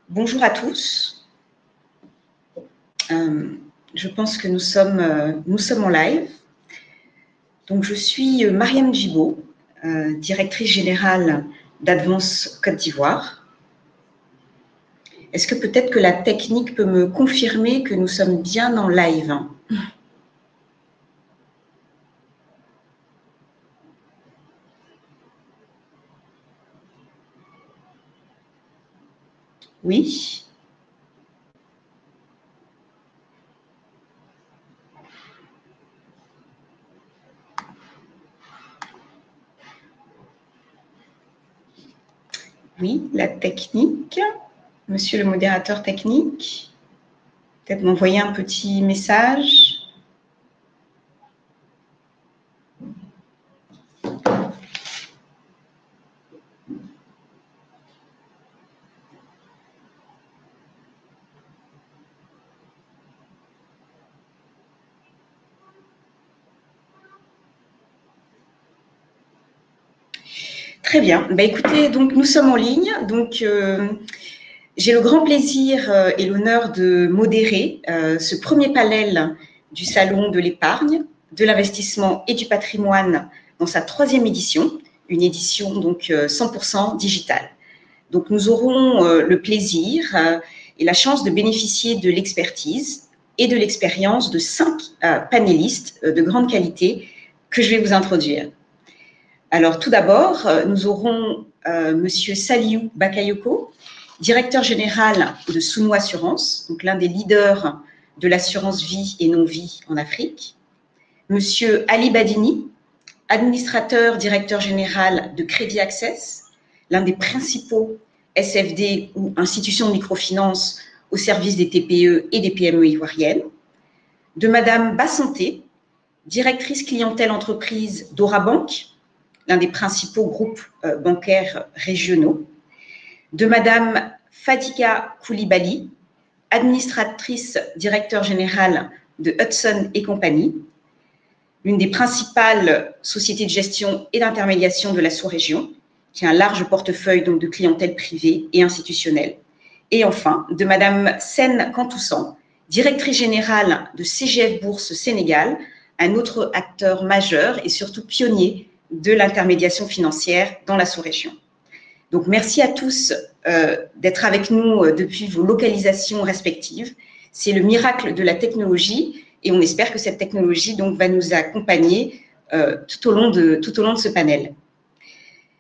Bonjour à tous. Je pense que nous sommes en live. Donc, je suis Mariam Djibo, directrice générale d'Advance Côte d'Ivoire. Est-ce que peut-être que la technique peut me confirmer que nous sommes bien en live? Oui. Oui, la technique. Monsieur le modérateur technique, peut-être m'envoyer un petit message. Très bien. Écoutez, donc nous sommes en ligne. Donc, j'ai le grand plaisir et l'honneur de modérer ce premier panel du Salon de l'épargne, de l'investissement et du patrimoine dans sa 3e édition, une édition donc 100% digitale. Donc, nous aurons le plaisir et la chance de bénéficier de l'expertise et de l'expérience de 5 panélistes de grande qualité que je vais vous introduire. Alors, tout d'abord, nous aurons Monsieur Saliou Bakayoko, directeur général de Souno Assurance, donc l'un des leaders de l'assurance vie et non-vie en Afrique. Monsieur Ali Badini, administrateur directeur général de Crédit Access, l'un des principaux SFD ou institutions de microfinance au service des TPE et des PME ivoiriennes. De Madame Bassanté, directrice clientèle entreprise d'Ora Bank, l'un des principaux groupes bancaires régionaux. De Madame Fadika Koulibaly, administratrice directeur générale de Hudson et compagnie, l'une des principales sociétés de gestion et d'intermédiation de la sous-région, qui a un large portefeuille donc, de clientèle privée et institutionnelle. Et enfin, de Madame Sen Kantoussan, directrice générale de CGF Bourse Sénégal, un autre acteur majeur et surtout pionnier de l'intermédiation financière dans la sous-région. Donc, merci à tous d'être avec nous depuis vos localisations respectives. C'est le miracle de la technologie et on espère que cette technologie donc, va nous accompagner tout au long de ce panel.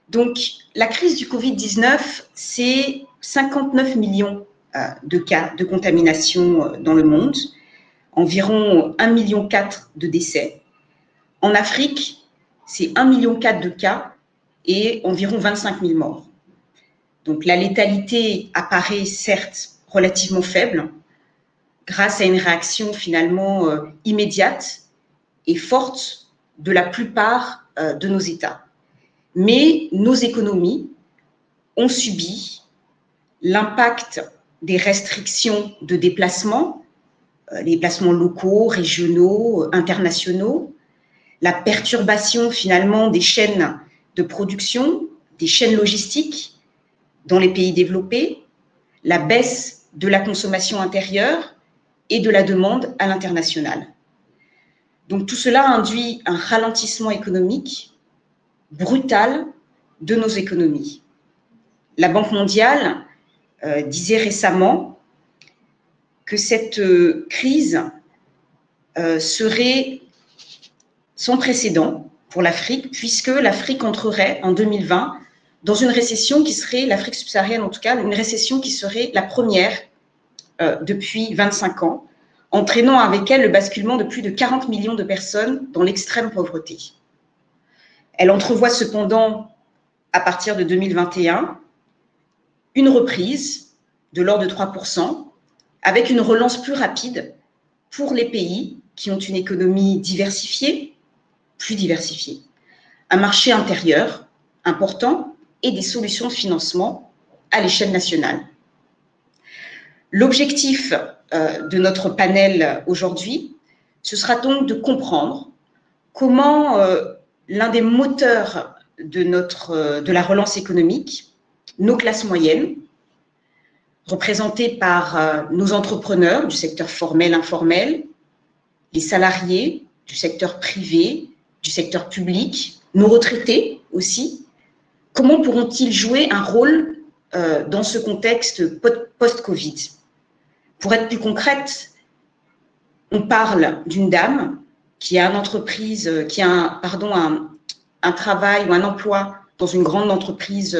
Donc, la crise du Covid-19, c'est 59 millions de cas de contamination dans le monde, environ 1,4 million de décès. En Afrique, c'est 1,4 million de cas et environ 25 000 morts. Donc, la létalité apparaît certes relativement faible grâce à une réaction finalement immédiate et forte de la plupart de nos États. Mais nos économies ont subi l'impact des restrictions de déplacement, les déplacements locaux, régionaux, internationaux, la perturbation finalement des chaînes de production, des chaînes logistiques dans les pays développés, la baisse de la consommation intérieure et de la demande à l'international. Donc tout cela induit un ralentissement économique brutal de nos économies. La Banque mondiale disait récemment que cette crise serait sans précédent pour l'Afrique, puisque l'Afrique entrerait en 2020 dans une récession qui serait, l'Afrique subsaharienne en tout cas, une récession qui serait la première depuis 25 ans, entraînant avec elle le basculement de plus de 40 millions de personnes dans l'extrême pauvreté. Elle entrevoit cependant, à partir de 2021, une reprise de l'ordre de 3%, avec une relance plus rapide pour les pays qui ont une économie diversifiée, plus diversifiée, un marché intérieur important et des solutions de financement à l'échelle nationale. L'objectif de notre panel aujourd'hui, ce sera donc de comprendre comment l'un des moteurs de la relance économique, nos classes moyennes, représentés par nos entrepreneurs du secteur formel, informel, les salariés du secteur privé, du secteur public, nos retraités aussi. Comment pourront-ils jouer un rôle dans ce contexte post-Covid? Pour être plus concrète, on parle d'une dame qui a une entreprise, qui a un travail ou un emploi dans une grande entreprise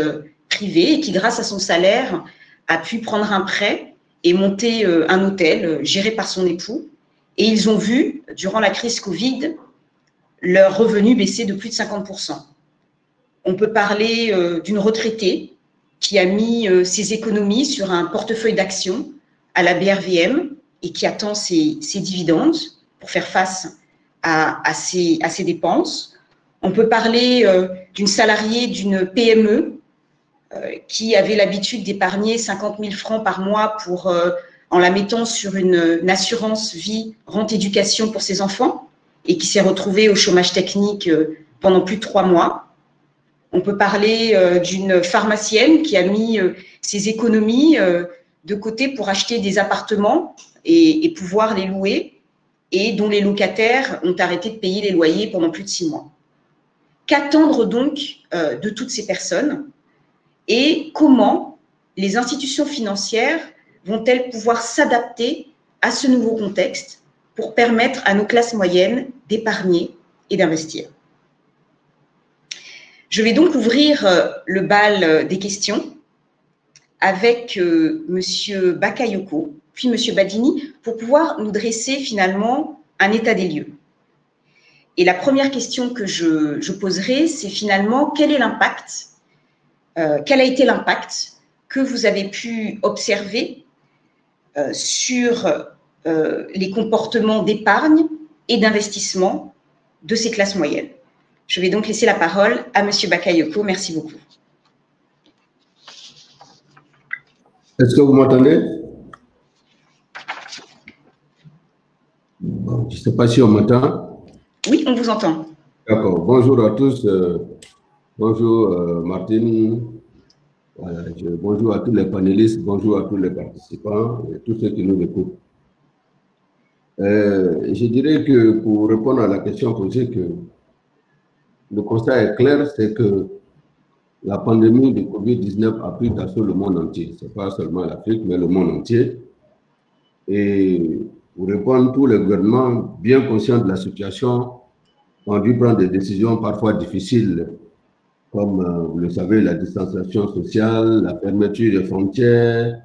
privée et qui, grâce à son salaire, a pu prendre un prêt et monter un hôtel géré par son époux. Et ils ont vu, durant la crise Covid, leurs revenus baisser de plus de 50%. On peut parler d'une retraitée qui a mis ses économies sur un portefeuille d'actions à la BRVM et qui attend ses dividendes pour faire face à ses dépenses. On peut parler d'une salariée d'une PME qui avait l'habitude d'épargner 50 000 francs par mois en la mettant sur une assurance vie rente éducation pour ses enfants et qui s'est retrouvée au chômage technique pendant plus de 3 mois. On peut parler d'une pharmacienne qui a mis ses économies de côté pour acheter des appartements et pouvoir les louer et dont les locataires ont arrêté de payer les loyers pendant plus de 6 mois. Qu'attendre donc de toutes ces personnes et comment les institutions financières vont-elles pouvoir s'adapter à ce nouveau contexte pour permettre à nos classes moyennes d'épargner et d'investir? Je vais donc ouvrir le bal des questions avec M. Bakayoko, puis M. Badini, pour pouvoir nous dresser finalement un état des lieux. Et la première question que je poserai, c'est finalement quel est l'impact, quel a été l'impact que vous avez pu observer sur les comportements d'épargne et d'investissement de ces classes moyennes. Je vais donc laisser la parole à M. Bakayoko. Merci beaucoup. Est-ce que vous m'entendez? Bon, je ne sais pas si on m'entend. Oui, on vous entend. D'accord. Bonjour à tous. Bonjour Martine. Bonjour à tous les panélistes. Bonjour à tous les participants et tous ceux qui nous écoutent. Je dirais que pour répondre à la question posée, que le constat est clair, c'est que la pandémie de Covid-19 a pris d'assaut le monde entier. Ce n'est pas seulement l'Afrique, mais le monde entier. Et pour répondre, tous les gouvernements, bien conscients de la situation, ont dû prendre des décisions parfois difficiles, comme vous le savez, la distanciation sociale, la fermeture des frontières,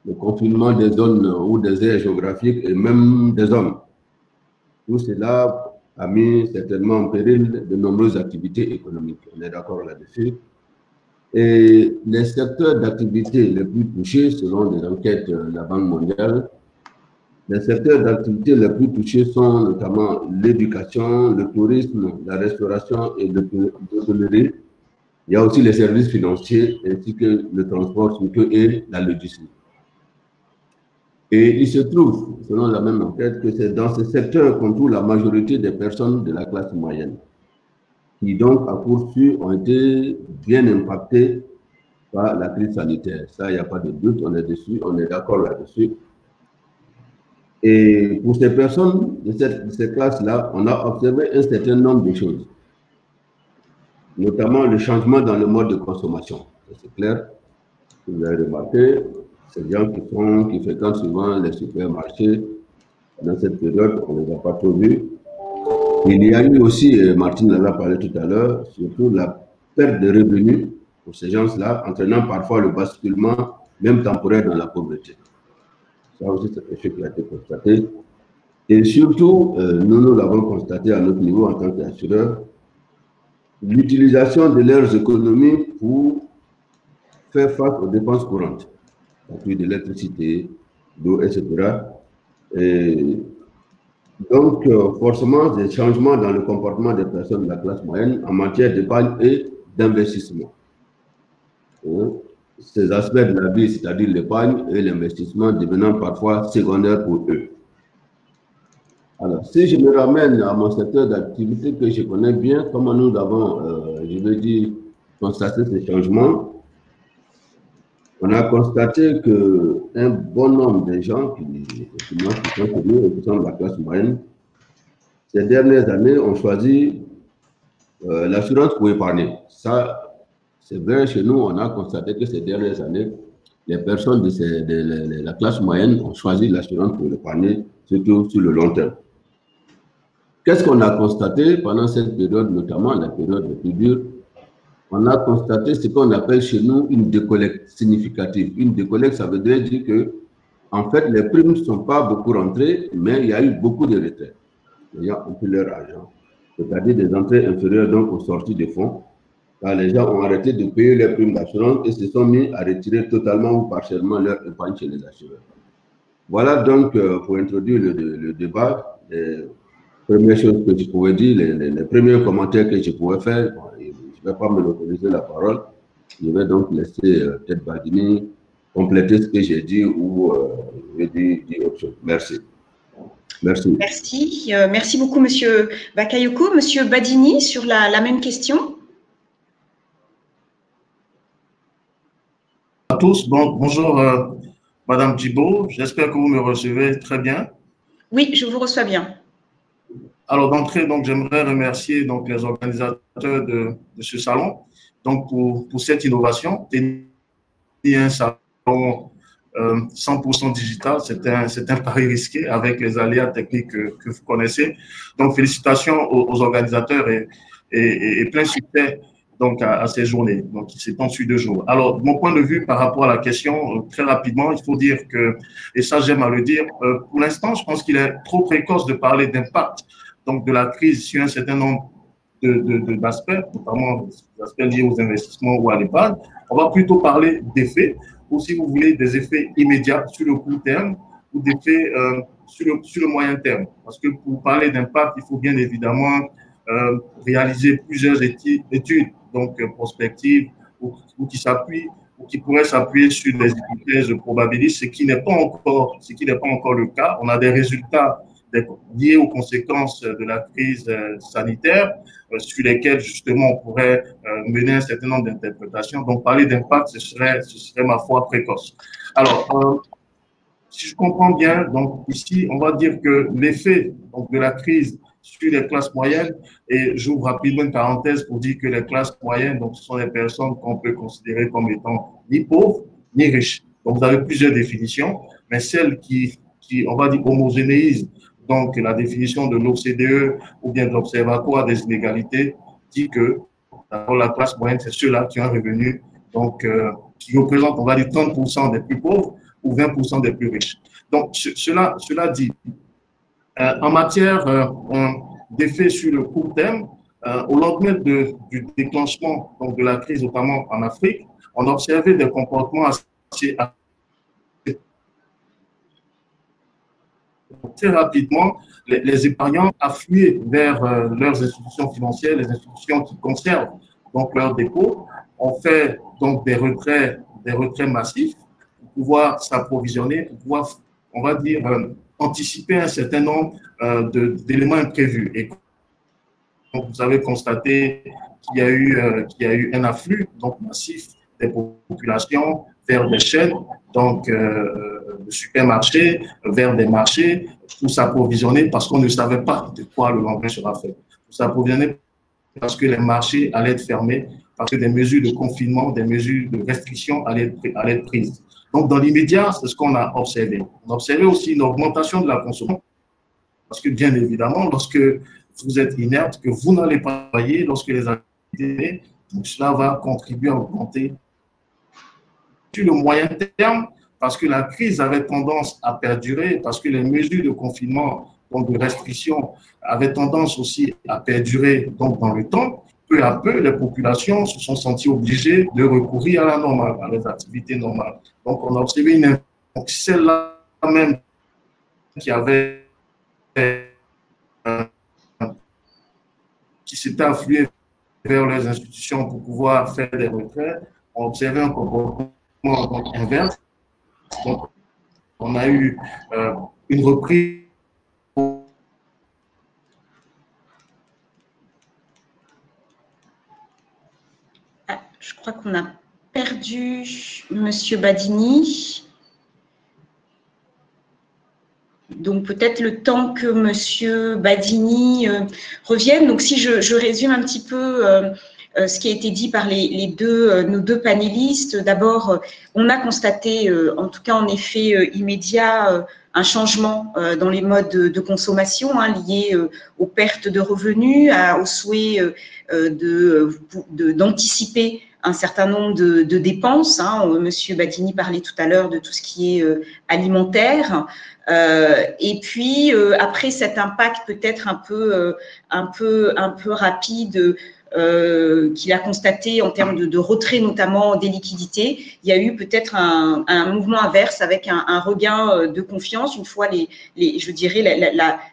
le confinement des zones ou des aires géographiques et même des hommes. Tout cela a mis certainement en péril de nombreuses activités économiques. On est d'accord là-dessus. Et les secteurs d'activité les plus touchés, selon les enquêtes de la Banque mondiale, les secteurs d'activité les plus touchés sont notamment l'éducation, le tourisme, la restauration et l'hôtellerie. Il y a aussi les services financiers ainsi que le transport et la logistique. Et il se trouve, selon la même enquête, que c'est dans ces secteurs qu'on trouve la majorité des personnes de la classe moyenne, qui donc, à court sûr, ont été bien impactées par la crise sanitaire. Ça, il n'y a pas de doute, on est dessus, on est d'accord là-dessus. Et pour ces personnes de ces classes-là, on a observé un certain nombre de choses, notamment le changement dans le mode de consommation. C'est clair, vous avez remarqué, ces gens qui fréquentent souvent les supermarchés, dans cette période, on ne les a pas trop vus. Il y a eu aussi, Martine en a parlé tout à l'heure, surtout la perte de revenus pour ces gens-là, entraînant parfois le basculement, même temporaire, dans la pauvreté. Ça aussi, c'est quelque chose qui a été constaté. Et surtout, nous l'avons constaté à notre niveau en tant qu'assureurs, l'utilisation de leurs économies pour faire face aux dépenses courantes, à prix d'électricité, d'eau, etc. Et donc, forcément, des changements dans le comportement des personnes de la classe moyenne en matière d'épargne et d'investissement. Ces aspects de la vie, c'est-à-dire l'épargne et l'investissement, devenant parfois secondaires pour eux. Alors, si je me ramène à mon secteur d'activité que je connais bien, comment nous avons, je veux dire, constaté ces changements, On a constaté qu'un bon nombre de gens qui sont connus et qui sont de la classe moyenne, ces dernières années, ont choisi l'assurance pour épargner. Ça, c'est vrai, chez nous, on a constaté que ces dernières années, les personnes de la classe moyenne ont choisi l'assurance pour épargner, surtout sur le long terme. Qu'est-ce qu'on a constaté pendant cette période, notamment la période la plus dure? On a constaté ce qu'on appelle chez nous une décollecte significative. Une décollecte, ça veut dire que, en fait, les primes ne sont pas beaucoup rentrées, mais il y a eu beaucoup de retraits. Les gens ont pris leur argent, c'est-à-dire des entrées inférieures donc aux sorties de fonds. Là, les gens ont arrêté de payer leurs primes d'assurance et se sont mis à retirer totalement ou partiellement leur épargne chez les assureurs. Voilà donc pour introduire le débat. Les premières choses que je pouvais dire, les premiers commentaires que je pouvais faire. Bon, je ne vais pas me monopoliser la parole. Je vais donc laisser peut-être Badini compléter ce que j'ai dit ou je vais dire autre chose. Merci. Merci. Merci. Merci beaucoup, Monsieur Bakayoko. Monsieur Badini, sur la même question. À tous. Bon, bonjour, Madame Thibault. J'espère que vous me recevez très bien. Oui, je vous reçois bien. Alors, d'entrée, donc, j'aimerais remercier donc, les organisateurs de ce salon donc, pour cette innovation. Un salon 100% digital, c'est un pari risqué avec les aléas techniques que vous connaissez. Donc, félicitations aux organisateurs et plein succès donc, à ces journées, donc, qui s'étendent sur 2 jours. Alors, mon point de vue par rapport à la question, très rapidement, il faut dire que, et ça j'aime à le dire, pour l'instant, je pense qu'il est trop précoce de parler d'impact donc, de la crise sur un certain nombre d'aspects, notamment des aspects liés aux investissements ou à l'épargne. On va plutôt parler d'effets, ou si vous voulez, des effets immédiats sur le court terme ou d'effets sur le moyen terme. Parce que pour parler d'impact, il faut bien évidemment réaliser plusieurs études donc prospectives ou qui s'appuient ou qui pourraient s'appuyer sur des hypothèses probabilistes, ce qui n'est pas encore le cas. On a des résultats liés aux conséquences de la crise sanitaire sur lesquelles justement on pourrait mener un certain nombre d'interprétations. Donc parler d'impact, ce serait ma foi précoce. Alors, si je comprends bien, donc ici on va dire que l'effet de la crise sur les classes moyennes, et j'ouvre rapidement une parenthèse pour dire que les classes moyennes, donc ce sont des personnes qu'on peut considérer comme étant ni pauvres ni riches. Donc vous avez plusieurs définitions, mais celle qui on va dire homogénéise donc la définition de l'OCDE ou bien de l'Observatoire des inégalités dit que la classe moyenne, c'est ceux-là qui ont un revenu donc, qui représentent, on va dire, 30% des plus pauvres ou 20% des plus riches. Donc, cela dit, en matière d'effets sur le court terme, au lendemain du déclenchement donc, de la crise, notamment en Afrique, on a observé des comportements assez très rapidement, les épargnants affluaient vers leurs institutions financières, les institutions qui conservent donc leurs dépôts, ont fait donc des retraits massifs pour pouvoir s'approvisionner, pour pouvoir, on va dire, anticiper un certain nombre d'éléments imprévus. Et donc, vous avez constaté qu'il y a eu un afflux donc massif des populations vers des chaînes, donc de supermarchés, vers des marchés, pour s'approvisionner parce qu'on ne savait pas de quoi le lendemain sera fait. Pour s'approvisionner parce que les marchés allaient être fermés, parce que des mesures de confinement, des mesures de restriction allaient être prises. Donc, dans l'immédiat, c'est ce qu'on a observé. On a observé aussi une augmentation de la consommation, parce que bien évidemment, lorsque vous êtes inerte, que vous n'allez pas travailler, lorsque les activités, donc cela va contribuer à augmenter. Sur le moyen terme, parce que la crise avait tendance à perdurer, parce que les mesures de confinement, donc de restriction, avaient tendance aussi à perdurer donc dans le temps, peu à peu, les populations se sont senties obligées de recourir à la normale, à les activités normales. Donc, on a observé une celle-là même qui avait qui s'était afflué vers les institutions pour pouvoir faire des retraits, on observait un comportement inverse. Donc, on a eu une reprise. Ah, je crois qu'on a perdu Monsieur Badini. Donc, peut-être le temps que Monsieur Badini revienne. Donc, si je résume un petit peu ce qui a été dit par nos deux panélistes. D'abord, on a constaté, en tout cas en effet immédiat, un changement dans les modes de consommation liés aux pertes de revenus, au souhait d'anticiper un certain nombre de dépenses. Monsieur Badini parlait tout à l'heure de tout ce qui est alimentaire. Et puis après cet impact peut-être un peu rapide qu'il a constaté en termes de retrait notamment des liquidités, il y a eu peut-être un mouvement inverse avec un regain de confiance une fois je dirais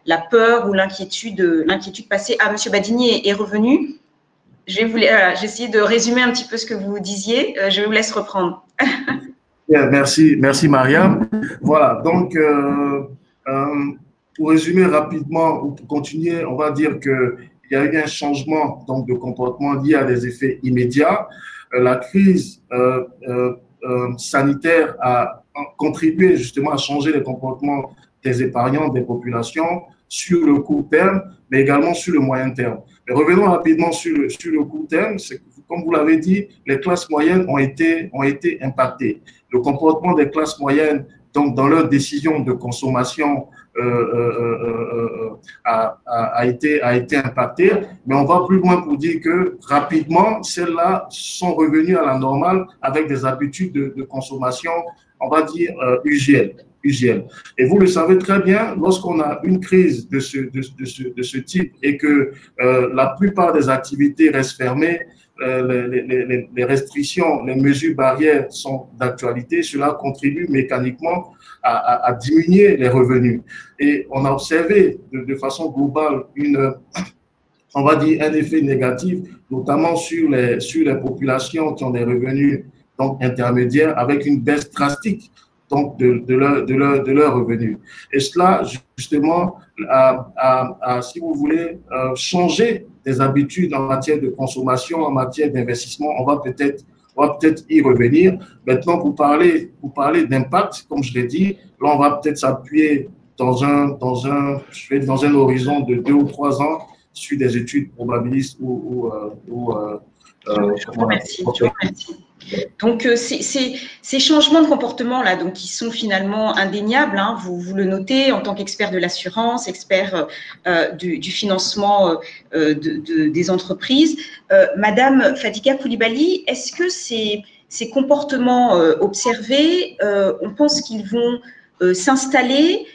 la peur ou l'inquiétude passée. Ah, Monsieur Badini est revenu. J'ai essayé de résumer un petit peu ce que vous disiez. Je vous laisse reprendre. Merci Mariam. Voilà, donc pour résumer rapidement ou pour continuer, on va dire qu'il y a eu un changement donc, de comportement lié à des effets immédiats. La crise sanitaire a contribué justement à changer les comportements des épargnants, des populations sur le court terme, mais également sur le moyen terme. Mais revenons rapidement sur le court terme. Comme vous l'avez dit, les classes moyennes ont été impactées. Le comportement des classes moyennes, donc dans leurs décisions de consommation, a été impacté, mais on va plus loin pour dire que rapidement, celles-là sont revenues à la normale avec des habitudes de consommation, on va dire, usuelles. Et vous le savez très bien, lorsqu'on a une crise de ce type et que la plupart des activités restent fermées, les restrictions, les mesures barrières sont d'actualité, cela contribue mécaniquement à diminuer les revenus. Et on a observé de façon globale on va dire un effet négatif, notamment sur les populations qui ont des revenus donc intermédiaires avec une baisse drastique donc de leurs revenus. Et cela, justement, si vous voulez, changer des habitudes en matière de consommation, en matière d'investissement, on va peut-être y revenir. Maintenant, pour parler d'impact, comme je l'ai dit, là, on va peut-être s'appuyer dans un horizon de 2 ou 3 ans sur des études probabilistes je vous remercie. Donc, ces changements de comportement là, donc qui sont finalement indéniables, vous le notez en tant qu'expert de l'assurance, expert du financement des entreprises. Madame Fadika Koulibaly, est-ce que ces comportements observés, on pense qu'ils vont s'installer?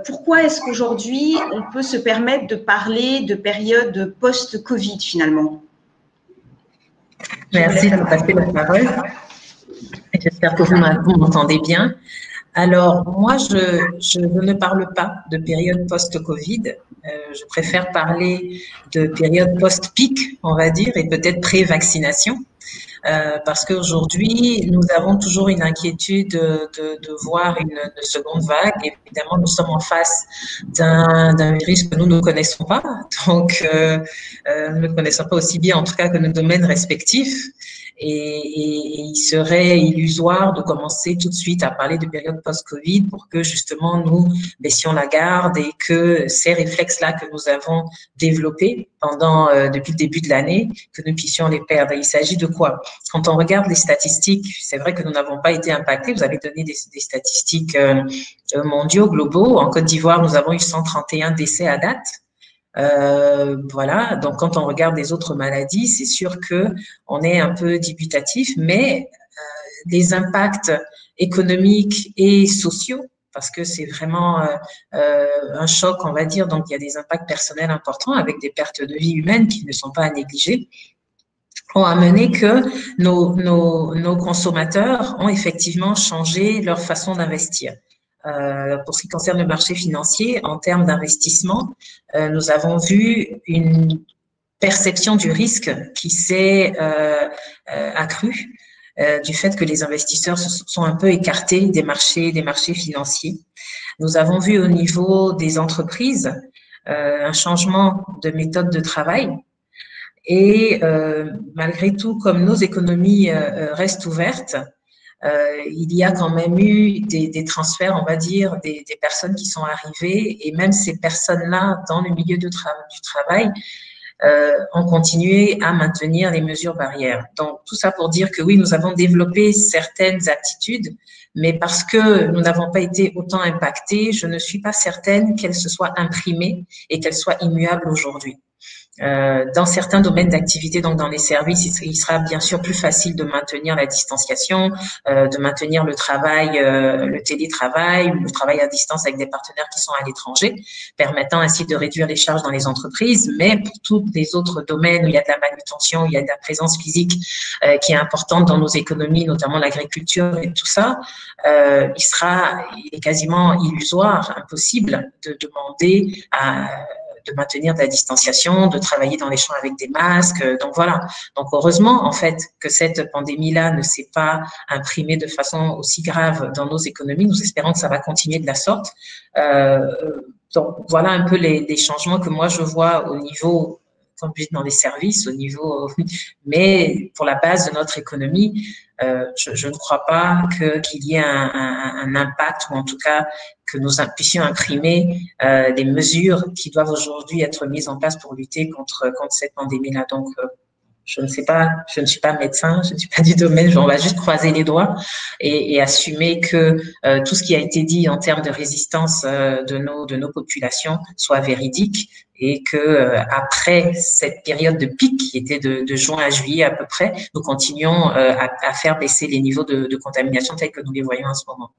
Pourquoi est-ce qu'aujourd'hui on peut se permettre de parler de période post-Covid finalement? Merci de me passer la parole. J'espère que vous m'entendez bien. Alors, moi, je ne parle pas de période post-Covid. Je préfère parler de période post-pic, on va dire, et peut-être pré-vaccination. Parce qu'aujourd'hui, nous avons toujours une inquiétude de voir une seconde vague. Évidemment, nous sommes en face d'un virus que nous ne connaissons pas. Donc, nous ne connaissons pas aussi bien, en tout cas, que nos domaines respectifs. Et il serait illusoire de commencer tout de suite à parler de période post-Covid pour que justement nous baissions la garde et que ces réflexes-là que nous avons développés depuis le début de l'année, que nous puissions les perdre. Il s'agit de quoi? Quand on regarde les statistiques, c'est vrai que nous n'avons pas été impactés. Vous avez donné des statistiques mondiaux, globaux. En Côte d'Ivoire, nous avons eu 131 décès à date. Voilà, donc quand on regarde les autres maladies, c'est sûr que on est un peu dubitatif, mais les impacts économiques et sociaux, parce que c'est vraiment un choc, on va dire, donc il y a des impacts personnels importants avec des pertes de vie humaines qui ne sont pas à négliger, ont amené que nos consommateurs ont effectivement changé leur façon d'investir. Pour ce qui concerne le marché financier, en termes d'investissement, nous avons vu une perception du risque qui s'est accrue du fait que les investisseurs se sont un peu écartés des marchés financiers. Nous avons vu au niveau des entreprises un changement de méthode de travail. Et malgré tout, comme nos économies restent ouvertes, il y a quand même eu des transferts, on va dire, des personnes qui sont arrivées, et même ces personnes-là, dans le milieu du travail, ont continué à maintenir les mesures barrières. Donc, tout ça pour dire que oui, nous avons développé certaines aptitudes, mais parce que nous n'avons pas été autant impactés, je ne suis pas certaine qu'elles se soient imprimées et qu'elles soient immuables aujourd'hui. Dans certains domaines d'activité, donc dans les services, il sera bien sûr plus facile de maintenir la distanciation, de maintenir le travail, le télétravail, ou le travail à distance avec des partenaires qui sont à l'étranger, permettant ainsi de réduire les charges dans les entreprises. Mais pour tous les autres domaines où il y a de la manutention, où il y a de la présence physique qui est importante dans nos économies, notamment l'agriculture et tout ça, il est quasiment illusoire, impossible de demander de maintenir de la distanciation, de travailler dans les champs avec des masques. Donc voilà. Donc heureusement, en fait, que cette pandémie-là ne s'est pas imprimée de façon aussi grave dans nos économies. Nous espérons que ça va continuer de la sorte. Donc voilà un peu les changements que moi je vois au niveau, comme je dis, dans les services, au niveau, mais pour la base de notre économie, je ne crois pas qu'il y ait un impact, ou en tout cas que nous puissions imprimer des mesures qui doivent aujourd'hui être mises en place pour lutter contre cette pandémie-là. Donc, je ne sais pas, je ne suis pas médecin, je ne suis pas du domaine, on va juste croiser les doigts et assumer que tout ce qui a été dit en termes de résistance de nos populations soit véridique, et que après cette période de pic qui était de juin à juillet à peu près, nous continuons à faire baisser les niveaux de contamination tels que nous les voyons en ce moment.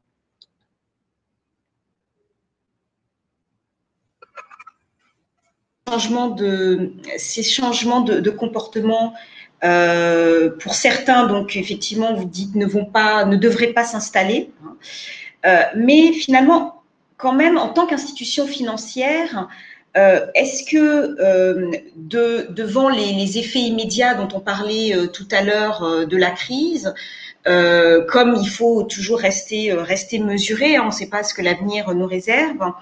Ces changements de comportement, pour certains, donc effectivement, vous dites ne devraient pas s'installer, mais finalement, quand même, en tant qu'institution financière, est-ce que devant les effets immédiats dont on parlait tout à l'heure de la crise, comme il faut toujours rester mesuré, on ne sait pas ce que l'avenir nous réserve,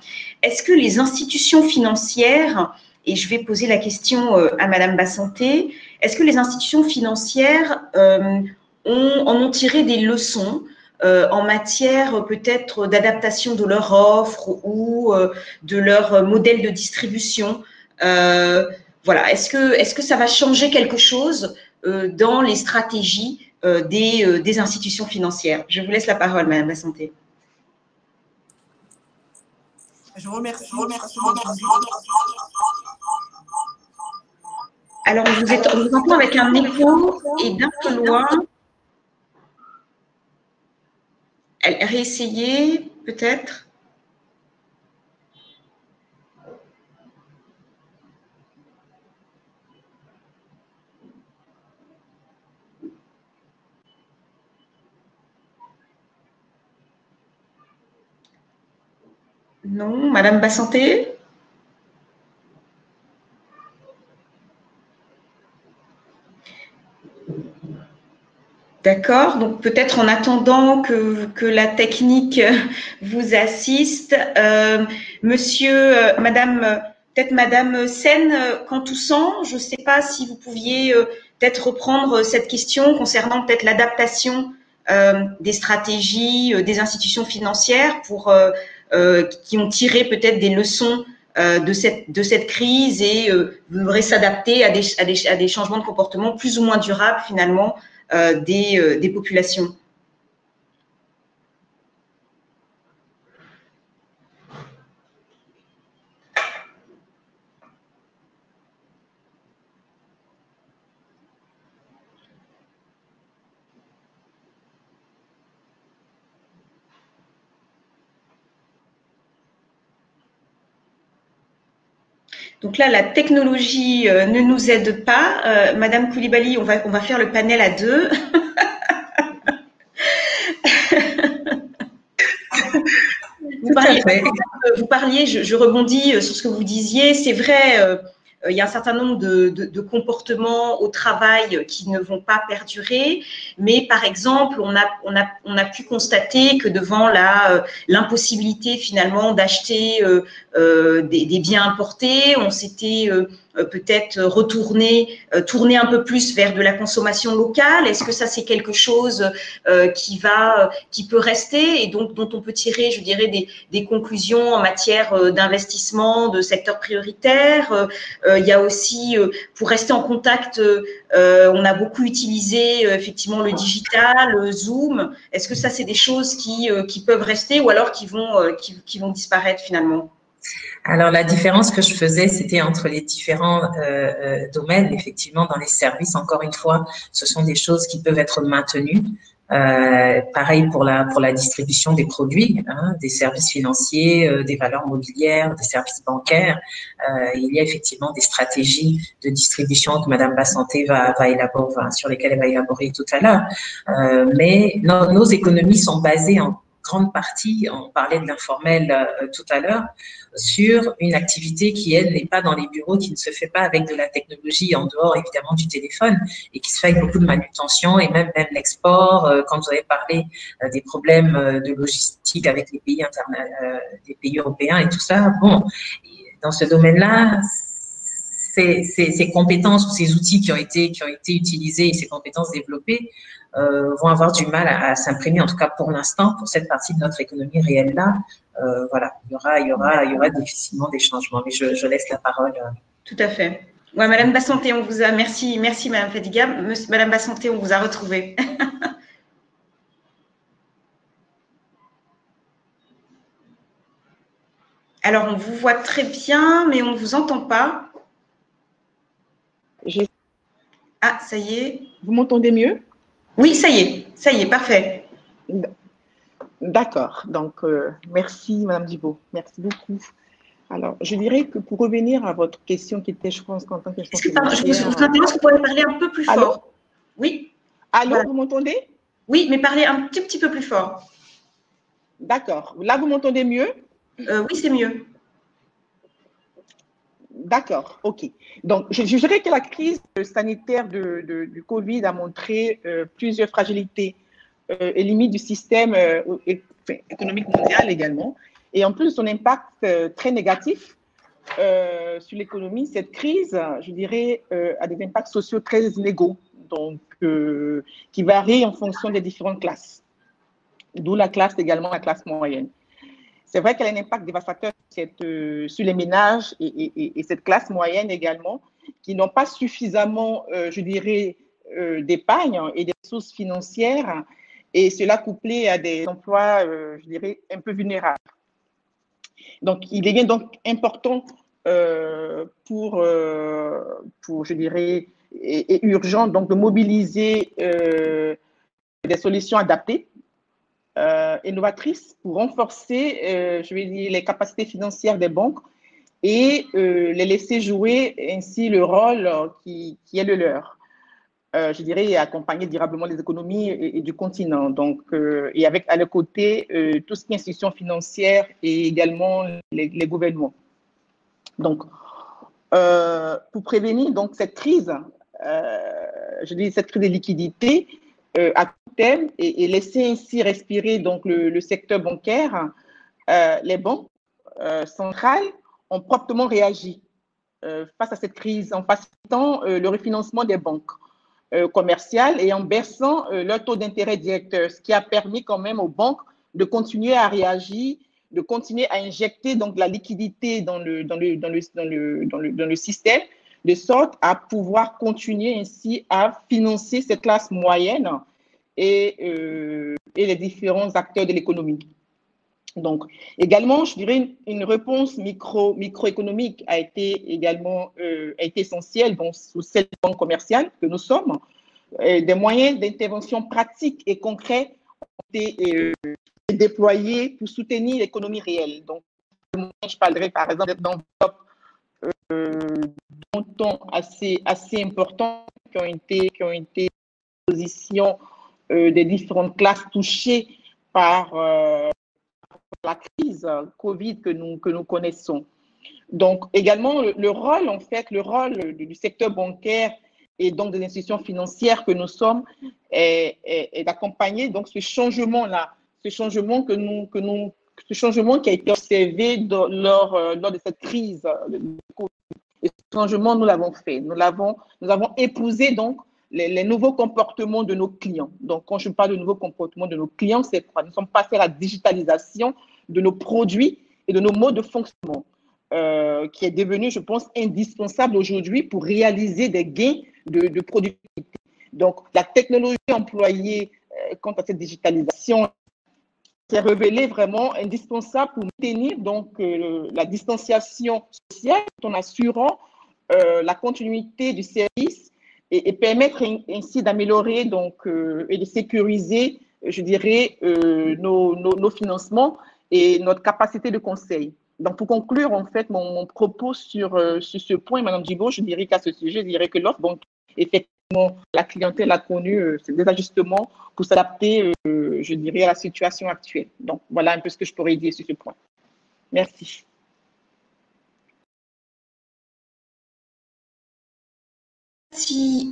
est-ce que les institutions financières, et je vais poser la question à Madame Bassanté, est-ce que les institutions financières en ont tiré des leçons en matière peut-être d'adaptation de leur offre ou de leur modèle de distribution? Voilà, est-ce que ça va changer quelque chose dans les stratégies des institutions financières? Je vous laisse la parole, Madame Bassanté. Je vous remercie. Alors, on vous entend avec un écho et d'un peu loin. Réessayez, peut-être. Non, Madame Bassanté? D'accord, donc peut-être en attendant que la technique vous assiste, peut-être Madame Sen Cantoussan, je ne sais pas si vous pouviez peut-être reprendre cette question concernant peut-être l'adaptation des stratégies des institutions financières qui ont tiré peut-être des leçons de cette crise et voudraient s'adapter à des changements de comportement plus ou moins durables finalement des populations. Donc là, la technologie ne nous aide pas. Madame Koulibaly, on va faire le panel à deux. Vous parliez, je rebondis sur ce que vous disiez, c'est vrai, il y a un certain nombre de comportements au travail qui ne vont pas perdurer, mais par exemple, on a pu constater que devant l'impossibilité finalement d'acheter des biens importés, on s'était peut-être tourner un peu plus vers de la consommation locale? Est-ce que ça, c'est quelque chose qui peut rester et donc dont on peut tirer, je dirais, des conclusions en matière d'investissement, de secteurs prioritaires? Il y a aussi, pour rester en contact, on a beaucoup utilisé effectivement le digital, le Zoom. Est-ce que ça, c'est des choses qui peuvent rester ou alors qui vont disparaître finalement? Alors, la différence que je faisais, c'était entre les différents domaines. Effectivement, dans les services, encore une fois, ce sont des choses qui peuvent être maintenues. Pareil pour la distribution des produits, hein, des services financiers, des valeurs mobilières, des services bancaires. Il y a effectivement des stratégies de distribution que Madame Bassanté va élaborer, sur lesquelles elle va élaborer tout à l'heure. Mais nos économies sont basées en grande partie, on parlait de l'informel tout à l'heure, sur une activité qui, elle, n'est pas dans les bureaux, qui ne se fait pas avec de la technologie en dehors, évidemment, du téléphone et qui se fait avec beaucoup de manutention et même l'export. Quand vous avez parlé des problèmes de logistique avec les pays des pays européens et tout ça, bon, dans ce domaine-là, ces compétences ou ces outils qui ont été utilisés et ces compétences développées vont avoir du mal à s'imprimer, en tout cas pour l'instant, pour cette partie de notre économie réelle-là. Voilà, il y aura difficilement des changements, mais je laisse la parole. Tout à fait. Ouais, Madame Bassanté, on vous a… Merci Madame Fadiga. Madame Bassanté, on vous a retrouvé. Alors, on vous voit très bien, mais on ne vous entend pas. Ah, ça y est. Vous m'entendez mieux? Oui, ça y est, parfait. D'accord. Donc, merci, Madame Djibo. Merci beaucoup. Alors, je dirais que pour revenir à votre question qui était, je pense, qu'en tant que… Je vous interromps, vous pouvez parler un peu plus fort. Allô? Oui. Allô, voilà. Vous m'entendez? Oui, mais parlez un petit peu plus fort. D'accord. Là, vous m'entendez mieux? Oui, c'est mieux. D'accord, ok. Donc, je dirais que la crise sanitaire du Covid a montré plusieurs fragilités et limites du système économique mondial également. Et en plus, son impact très négatif sur l'économie, cette crise, je dirais, a des impacts sociaux très inégaux, donc qui varient en fonction des différentes classes. D'où la classe également, la classe moyenne. C'est vrai qu'elle a un impact dévastateur sur les ménages et cette classe moyenne également, qui n'ont pas suffisamment, je dirais, d'épargne et des ressources financières, et cela couplé à des emplois, je dirais, un peu vulnérables. Donc, il devient donc important pour, je dirais, et urgent donc de mobiliser des solutions adaptées, innovatrices pour renforcer, je vais dire, les capacités financières des banques et les laisser jouer ainsi le rôle qui est le leur. Je dirais, et accompagner durablement les économies et du continent. Donc, et avec à leur côté tout ce qui est institutions financières et également les gouvernements. Donc, pour prévenir donc cette crise, je dis cette crise de liquidité à court terme et laisser ainsi respirer donc le secteur bancaire, les banques centrales ont promptement réagi face à cette crise en facilitant le refinancement des banques commerciales et en baissant leur taux d'intérêt directeur, ce qui a permis quand même aux banques de continuer à réagir, de continuer à injecter donc la liquidité dans le système, de sorte à pouvoir continuer ainsi à financer cette classe moyenne et les différents acteurs de l'économie. Donc, également, je dirais une réponse microéconomique a été également essentielle sous cette banque commerciale que nous sommes. Des moyens d'intervention pratiques et concrets ont été déployés pour soutenir l'économie réelle. Donc, je parlerai par exemple d'enveloppes montants assez importants qui ont été à disposition des différentes classes touchées par la crise Covid que nous connaissons. Donc, également, le rôle du secteur bancaire et donc des institutions financières que nous sommes est d'accompagner donc ce changement-là, ce changement qui a été observé lors de cette crise. Et ce changement, nous l'avons fait. Nous avons épousé donc les nouveaux comportements de nos clients. Donc, quand je parle de nouveaux comportements de nos clients, c'est quoi? Nous sommes passés à la digitalisation de nos produits et de nos modes de fonctionnement, qui est devenu, je pense, indispensable aujourd'hui pour réaliser des gains de productivité. Donc, la technologie employée quant à cette digitalisation s'est révélée vraiment indispensable pour maintenir donc, la distanciation sociale en assurant la continuité du service et permettre ainsi d'améliorer donc et de sécuriser, je dirais, nos financements et notre capacité de conseil. Donc, pour conclure, en fait, mon propos sur ce point, Mme Djibo, je dirais qu'à ce sujet, je dirais que l'offre, donc, effectivement, la clientèle a connu des ajustements pour s'adapter, je dirais, à la situation actuelle. Donc, voilà un peu ce que je pourrais dire sur ce point. Merci. Si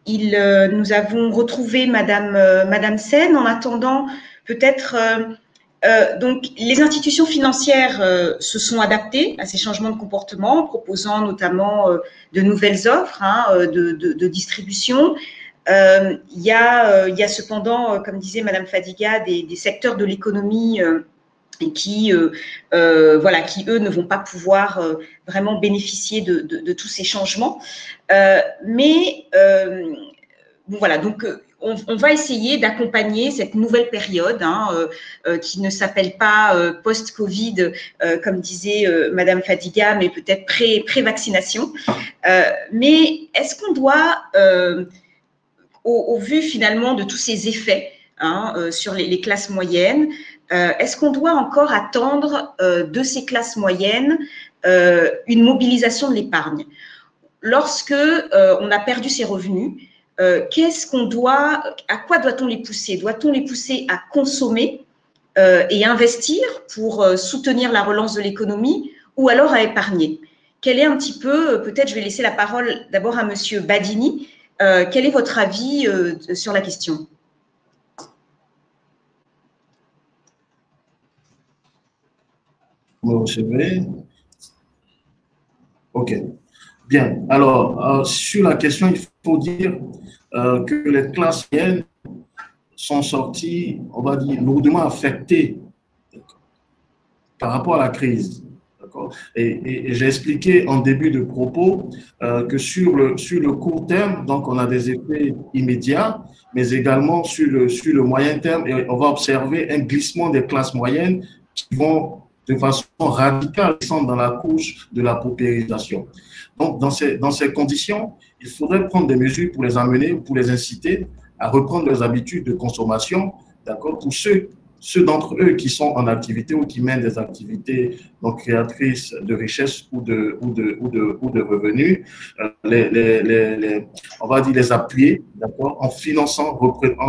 nous avons retrouvé Madame Sen, en attendant, peut-être, donc les institutions financières se sont adaptées à ces changements de comportement, en proposant notamment de nouvelles offres de distribution. Il y a cependant, comme disait Madame Fadiga, des secteurs de l'économie qui, voilà, qui, eux, ne vont pas pouvoir vraiment bénéficier de tous ces changements. Mais bon, voilà, donc on va essayer d'accompagner cette nouvelle période qui ne s'appelle pas post-Covid, comme disait Madame Fadiga, mais peut-être pré-vaccination. Mais est-ce qu'on doit, au vu finalement de tous ces effets sur les classes moyennes, est-ce qu'on doit encore attendre de ces classes moyennes une mobilisation de l'épargne? Lorsque on a perdu ses revenus, à quoi doit-on les pousser? Doit-on les pousser à consommer et investir pour soutenir la relance de l'économie, ou alors à épargner? Quel est un petit peu, peut-être je vais laisser la parole d'abord à Monsieur Badini, quel est votre avis sur la question? Vous recevez. OK. Bien. Alors, sur la question, il faut dire que les classes moyennes sont sorties, on va dire, lourdement affectées par rapport à la crise. Et j'ai expliqué en début de propos que sur le court terme, donc on a des effets immédiats, mais également sur le moyen terme, et on va observer un glissement des classes moyennes qui vont de façon radicale descendre dans la couche de la paupérisation. Donc, dans ces conditions, il faudrait prendre des mesures pour les amener, pour les inciter à reprendre leurs habitudes de consommation, d'accord, pour ceux d'entre eux qui sont en activité ou qui mènent des activités donc créatrices de richesse ou de revenus, on va dire les appuyer, d'accord, en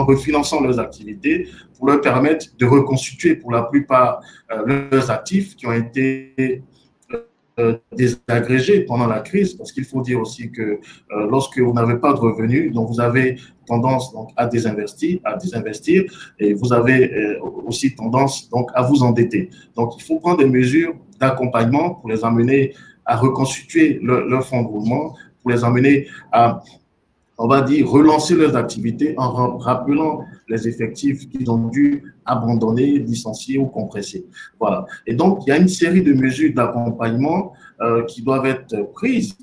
refinançant leurs activités pour leur permettre de reconstituer pour la plupart leurs actifs qui ont été désagrégés pendant la crise, parce qu'il faut dire aussi que lorsque vous n'avez pas de revenus, donc vous avez tendance donc, à désinvestir, et vous avez aussi tendance donc à vous endetter. Donc il faut prendre des mesures d'accompagnement pour les amener à reconstituer leur fonds de roulement, pour les amener à, on va dire, relancer leurs activités en rappelant les effectifs qu'ils ont dû abandonner, licencier ou compresser. Voilà. Et donc, il y a une série de mesures d'accompagnement qui doivent être prises,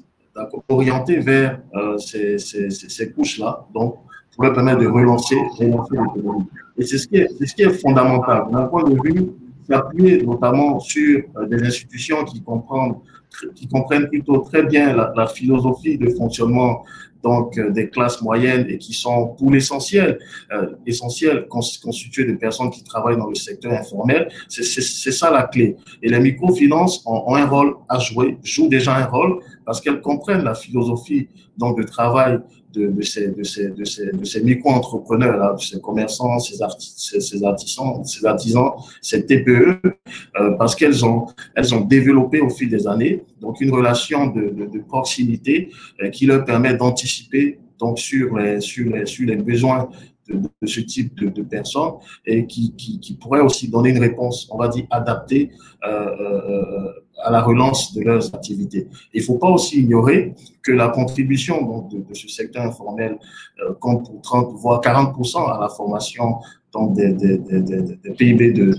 orientées vers ces couches-là, donc pour leur permettre de relancer l'économie. Et c'est ce qui est fondamental. D'un point de vue, s'appuyer notamment sur des institutions qui comprennent plutôt très bien la philosophie de fonctionnement donc des classes moyennes et qui sont pour l'essentiel constituées de personnes qui travaillent dans le secteur informel. C'est ça la clé. Et les microfinances ont un rôle à jouer, jouent déjà un rôle parce qu'elles comprennent la philosophie donc de travail de ces micro-entrepreneurs, de ces commerçants, ces artisans, ces TPE, parce qu'elles ont développé au fil des années donc une relation de proximité qui leur permet d'anticiper donc sur les besoins de ce type de personnes et qui pourraient aussi donner une réponse, on va dire, adaptée à la relance de leurs activités. Il ne faut pas aussi ignorer que la contribution donc, de ce secteur informel compte pour 30 voire 40% à la formation donc, des PIB de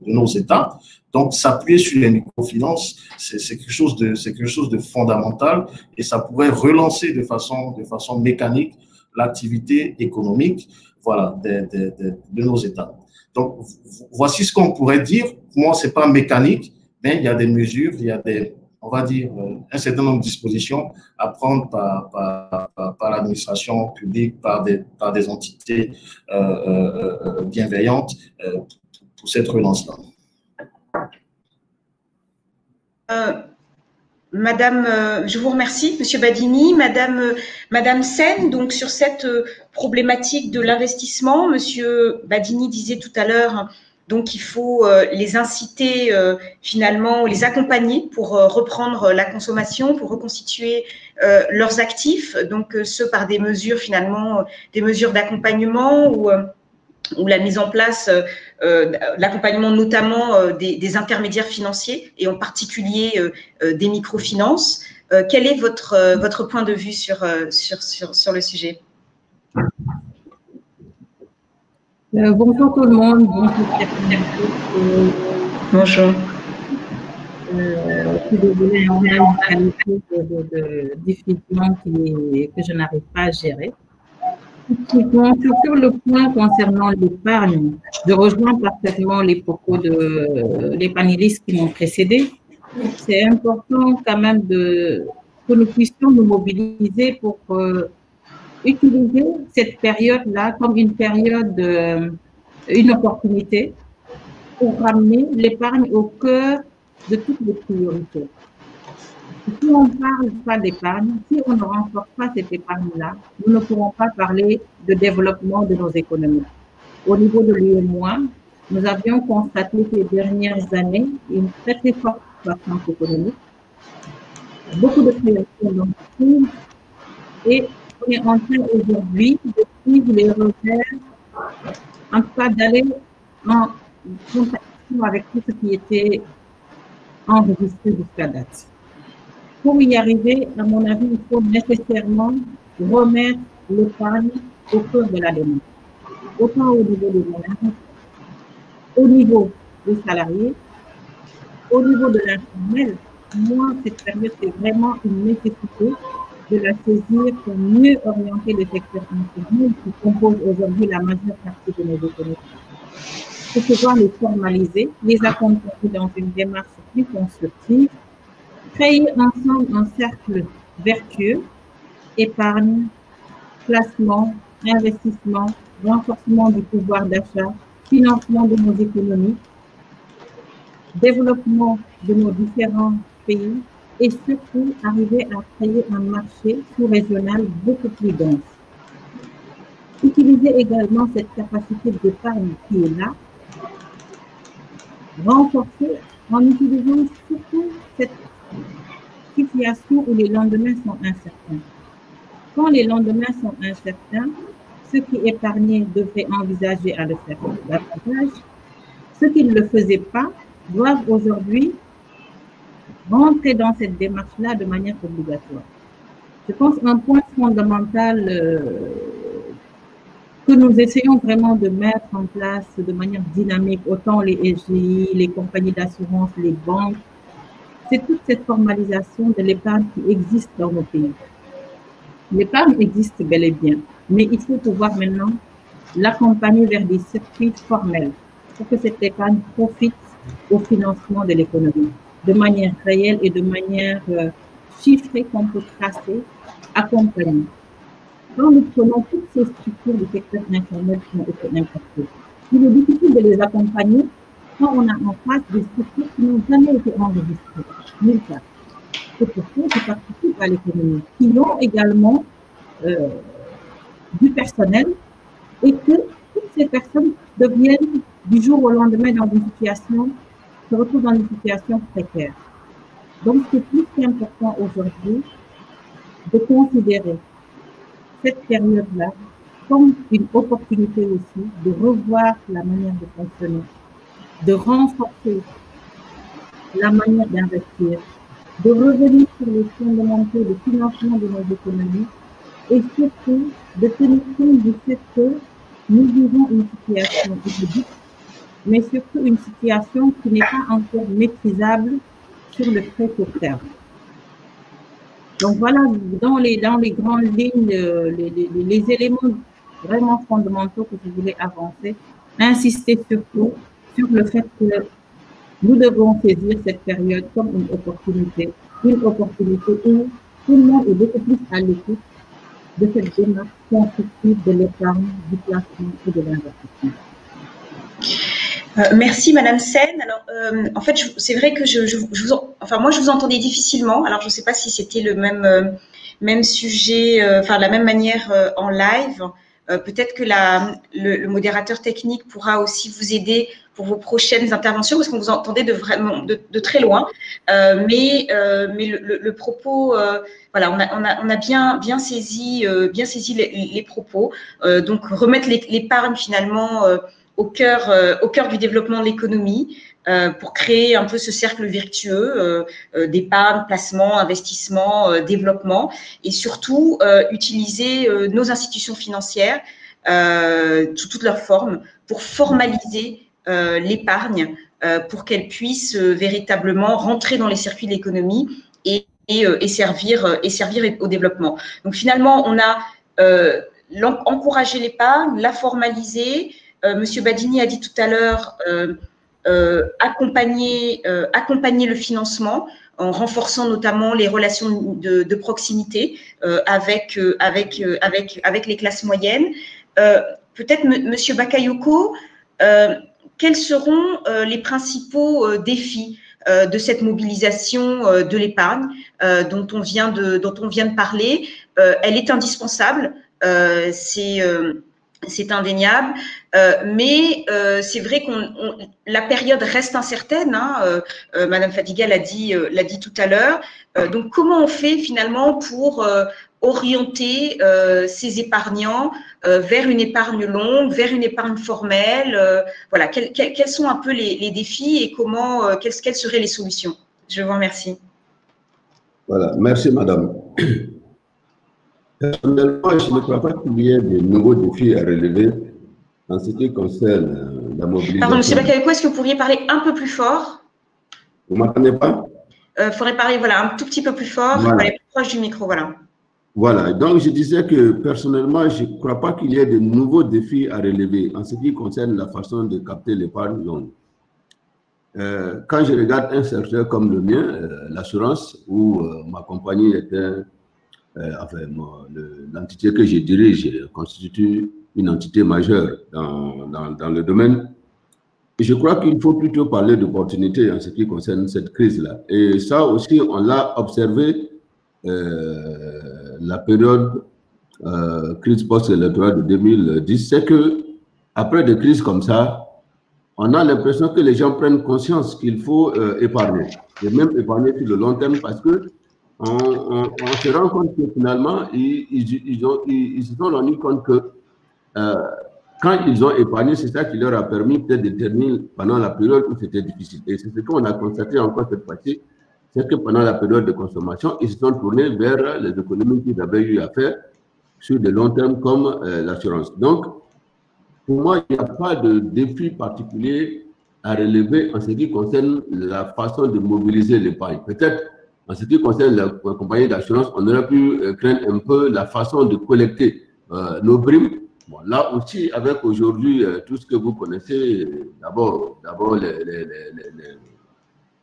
nos États. Donc, s'appuyer sur les microfinances, c'est quelque chose de fondamental et ça pourrait relancer de façon mécanique l'activité économique, voilà, de nos États. Donc, voici ce qu'on pourrait dire. Moi, c'est pas mécanique, mais il y a des mesures, il y a on va dire, un certain nombre de dispositions à prendre par l'administration publique, par des entités bienveillantes pour cette relance-là. Madame, je vous remercie, Monsieur Badini. Madame Sen, donc sur cette problématique de l'investissement, Monsieur Badini disait tout à l'heure, donc il faut les inciter finalement, les accompagner pour reprendre la consommation, pour reconstituer leurs actifs, donc ce par des mesures finalement, des mesures d'accompagnement ou la mise en place, l'accompagnement notamment des intermédiaires financiers et en particulier des microfinances. Quel est votre point de vue sur le sujet? Bonjour tout le monde. Bonjour. Je suis désolée, on a une qualité de diffusion que je n'arrive pas à gérer. Sur le point concernant l'épargne, je rejoins parfaitement les propos des panélistes qui m'ont précédé. C'est important quand même que nous puissions nous mobiliser pour utiliser cette période-là comme une période, une opportunité pour ramener l'épargne au cœur de toutes les priorités. Si on ne parle pas d'épargne, si on ne renforce pas cette épargne-là, nous ne pourrons pas parler de développement de nos économies. Au niveau de l'UEMOA, nous avions constaté ces dernières années une très forte croissance économique, beaucoup de créations d'entreprises et on est en train aujourd'hui de suivre les revers, en tout cas d'aller en contaction avec tout ce qui était enregistré jusqu'à date. Pour y arriver, à mon avis, il faut nécessairement remettre l'épargne au cœur de la démarche. Autant au niveau des ménages, au niveau des salariés, au niveau de l'informel. Moi, cette période, c'est vraiment une nécessité de la saisir pour mieux orienter le secteur informel qui compose aujourd'hui la majeure partie de nos économies. Pour pouvoir les formaliser, les accompagner dans une démarche plus constructive, créer ensemble un cercle vertueux, épargne, placement, investissement, renforcement du pouvoir d'achat, financement de nos économies, développement de nos différents pays et surtout arriver à créer un marché sous-régional beaucoup plus dense. Utiliser également cette capacité d'épargne qui est là, renforcer en utilisant surtout cette situation où les lendemains sont incertains. Quand les lendemains sont incertains, ceux qui épargnaient devaient envisager à le faire davantage. Ceux qui ne le faisaient pas doivent aujourd'hui rentrer dans cette démarche-là de manière obligatoire. Je pense qu'un point fondamental que nous essayons vraiment de mettre en place de manière dynamique, autant les SGI, les compagnies d'assurance, les banques, c'est toute cette formalisation de l'épargne qui existe dans nos pays. L'épargne existe bel et bien, mais il faut pouvoir maintenant l'accompagner vers des circuits formels pour que cette épargne profite au financement de l'économie, de manière réelle et de manière chiffrée qu'on peut tracer, accompagner. Quand nous prenons toutes ces structures du secteur informel qui ont été impactées, il est difficile de les accompagner quand on a en face des structures qui n'ont jamais été enregistrées, nulle part. C'est pour ça qui participent à l'économie, qui ont également du personnel et que toutes ces personnes deviennent du jour au lendemain se retrouvent dans une situation précaire. Donc, c'est plus qu'important aujourd'hui de considérer cette période-là comme une opportunité aussi de revoir la manière de fonctionner, de renforcer la manière d'investir, de revenir sur les fondamentaux de financement de nos économies et surtout de tenir compte du fait que nous vivons une situation inédite, mais surtout une situation qui n'est pas encore maîtrisable sur le très court terme. Donc voilà, dans les grandes lignes, les éléments vraiment fondamentaux que je voulais avancer, insister surtout sur le fait que nous devons saisir cette période comme une opportunité où tout le monde est beaucoup plus à l'écoute de cette démarche constructive de l'épargne, du placement et de l'investissement. Merci Madame Sen. Alors, en fait, c'est vrai que moi, je vous entendais difficilement. Alors, je ne sais pas si c'était le même sujet, la même manière en live. Peut-être que le modérateur technique pourra aussi vous aider pour vos prochaines interventions, parce qu'on vous entendait de très loin. Mais le propos, voilà, on a bien saisi les propos. Donc, remettre l'épargne finalement au cœur du développement de l'économie, pour créer un peu ce cercle vertueux d'épargne, placement, investissement, développement, et surtout utiliser nos institutions financières sous toutes leurs formes pour formaliser l'épargne, pour qu'elle puisse véritablement rentrer dans les circuits de l'économie et servir au développement. Donc finalement, on a encouragé l'épargne, la formaliser. Monsieur Badini a dit tout à l'heure accompagner le financement en renforçant notamment les relations de proximité avec les classes moyennes. Peut-être, Monsieur Bakayoko, quels seront les principaux défis de cette mobilisation de l'épargne dont on vient de parler? Elle est indispensable, c'est indéniable, mais c'est vrai que la période reste incertaine. Madame Fadiga l'a dit tout à l'heure. Donc, comment on fait finalement pour orienter ces épargnants vers une épargne longue, vers une épargne formelle? Voilà, quels sont un peu les défis et quelles seraient les solutions? Je vous remercie. Voilà, merci Madame. Personnellement, je ne crois pas qu'il y ait de nouveaux défis à relever en ce qui concerne la mobilisation. Pardon, M. Bakayoko, est-ce que vous pourriez parler un peu plus fort? Vous ne m'entendez pas? Il faudrait parler un tout petit peu plus fort, voilà. Aller plus proche du micro, voilà. Voilà, donc je disais que personnellement, je ne crois pas qu'il y ait de nouveaux défis à relever en ce qui concerne la façon de capter l'épargne longue. Quand je regarde un secteur comme le mien, l'assurance, où ma compagnie était... l'entité que je dirige constitue une entité majeure dans le domaine. Et je crois qu'il faut plutôt parler d'opportunités en ce qui concerne cette crise-là. Et ça aussi, on l'a observé la période crise post-électorale de 2010. C'est que après des crises comme ça, on a l'impression que les gens prennent conscience qu'il faut épargner. Et même épargner sur le long terme parce que on se rend compte que finalement, ils se sont rendus compte que quand ils ont épargné, c'est ça qui leur a permis peut-être de terminer pendant la période où c'était difficile. Et c'est ce qu'on a constaté encore cette fois-ci, c'est que pendant la période de consommation, ils se sont tournés vers les économies qu'ils avaient eu à faire sur de long terme comme l'assurance. Donc, pour moi, il n'y a pas de défi particulier à relever en ce qui concerne la façon de mobiliser l'épargne. Peut-être en ce qui concerne la compagnie d'assurance, on aurait pu craindre un peu la façon de collecter nos primes. Bon, là aussi, avec aujourd'hui tout ce que vous connaissez, d'abord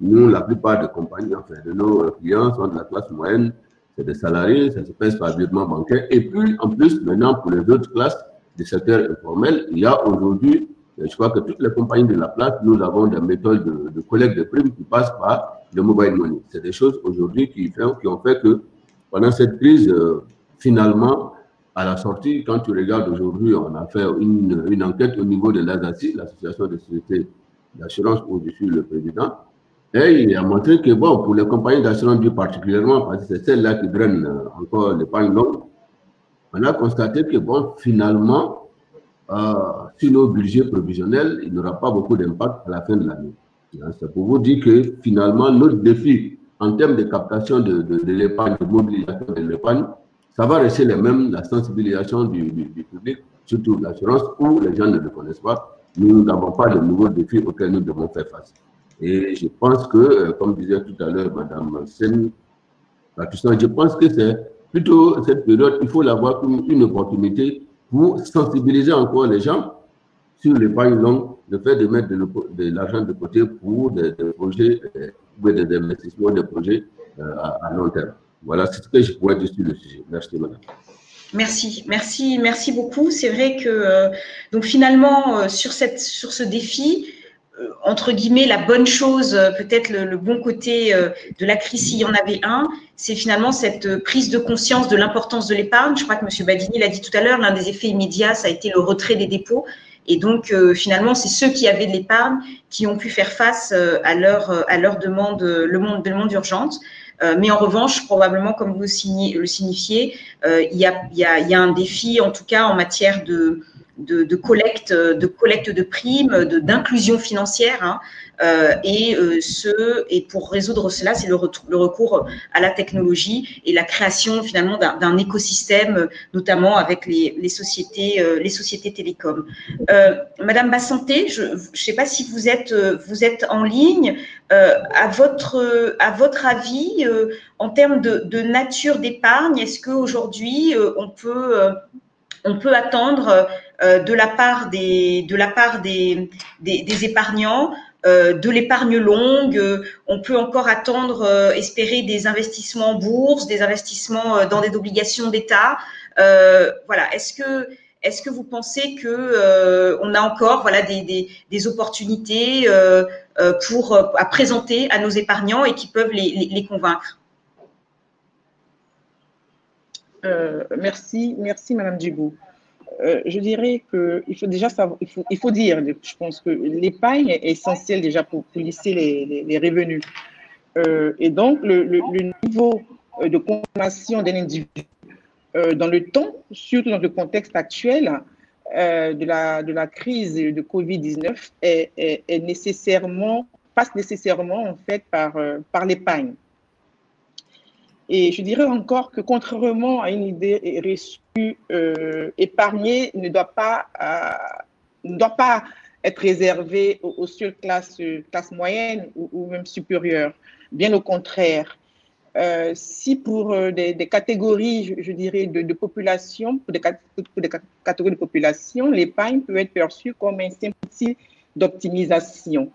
nous, la plupart des compagnies, enfin de nos clients sont de la classe moyenne, c'est des salariés, ça se passe par virement bancaire. Et puis, en plus, maintenant, pour les autres classes du secteur informel, il y a aujourd'hui, je crois que toutes les compagnies de la place, nous avons des méthodes de collecte de primes qui passent par le mobile money. C'est des choses aujourd'hui qui ont fait que pendant cette crise, finalement, à la sortie, quand tu regardes aujourd'hui, on a fait une enquête au niveau de l'ASACI, l'Association de sociétés d'assurance où je suis le président, et il a montré que, bon, pour les compagnies d'assurance plus particulièrement, parce que c'est celles-là qui drainent encore l'épargne longue, on a constaté que, bon, finalement, sur nos budgets provisionnels, il n'y aura pas beaucoup d'impact à la fin de l'année. C'est pour vous dire que, finalement, notre défi en termes de captation de l'épargne, de mobilisation de l'épargne, ça va rester les mêmes, la sensibilisation du public, surtout l'assurance, où les gens ne le connaissent pas. Nous n'avons pas de nouveaux défis auxquels nous devons faire face. Et je pense que, comme disait tout à l'heure Mme Sen, je pense que c'est plutôt cette période, il faut la voir comme une opportunité pour sensibiliser encore les gens sur l'épargne longue, le fait de mettre de l'argent de côté pour des projets, des investissements, des projets à long terme. Voilà, c'est ce que je pourrais dire sur le sujet. Merci, madame. Merci beaucoup. C'est vrai que donc finalement sur ce défi, entre guillemets, la bonne chose, peut-être le bon côté de la crise, s'il y en avait un, c'est finalement cette prise de conscience de l'importance de l'épargne. Je crois que M. Badini l'a dit tout à l'heure, l'un des effets immédiats, ça a été le retrait des dépôts. Et donc, finalement, c'est ceux qui avaient de l'épargne qui ont pu faire face à leur demande, le monde urgente. Mais en revanche, probablement, comme vous le signifiez, il y a un défi, en tout cas en matière de collecte de primes, d'inclusion financière, hein, et pour résoudre cela, c'est le recours à la technologie et la création finalement d'un écosystème, notamment avec les sociétés télécoms. Madame Bassanté, je ne sais pas si vous êtes en ligne. À votre avis, en termes de nature d'épargne, est-ce qu'aujourd'hui on peut attendre de la part des épargnants de l'épargne longue, on peut encore attendre, espérer des investissements en bourse, des investissements dans des obligations d'État. Voilà, est-ce que vous pensez que on a encore des opportunités à présenter à nos épargnants et qui peuvent les convaincre? Merci Madame Djibo. Je dirais qu'il faut déjà savoir, il faut dire, je pense que l'épargne est essentielle déjà pour lisser les revenus. Et donc, le niveau de consommation d'un individu dans le temps, surtout dans le contexte actuel de la crise de Covid-19, passe nécessairement en fait par l'épargne. Et je dirais encore que contrairement à une idée reçue, épargner ne doit pas être réservé aux seules classes moyennes ou même supérieures. Bien au contraire. Si pour des catégories, je dirais, de population, pour des catégories de population, l'épargne peut être perçue comme un simple outil d'optimisation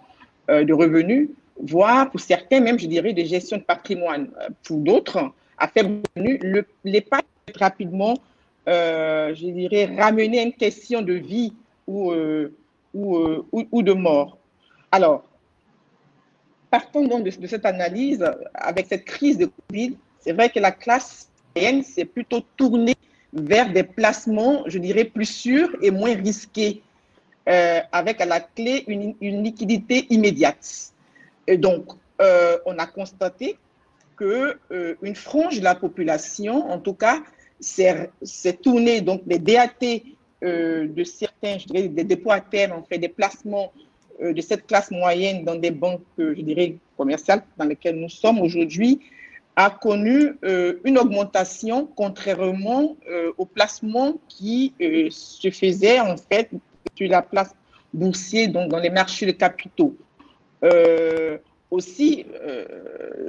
de revenus, voire pour certains même, je dirais, de gestion de patrimoine. Pour d'autres, à faible revenu, l'épargne peut être rapidement, je dirais, ramenée à une question de vie ou de mort. Alors, partons donc de cette analyse, avec cette crise de Covid, c'est vrai que la classe moyenne s'est plutôt tournée vers des placements, je dirais, plus sûrs et moins risqués, avec à la clé une liquidité immédiate. Et donc, on a constaté qu'une frange de la population, en tout cas, s'est tournée, donc des DAT de certains, je dirais, des dépôts à terme, en fait, des placements de cette classe moyenne dans des banques, je dirais, commerciales dans lesquelles nous sommes aujourd'hui, a connu une augmentation contrairement aux placements qui se faisaient en fait sur la place boursière, donc dans les marchés de capitaux. Aussi,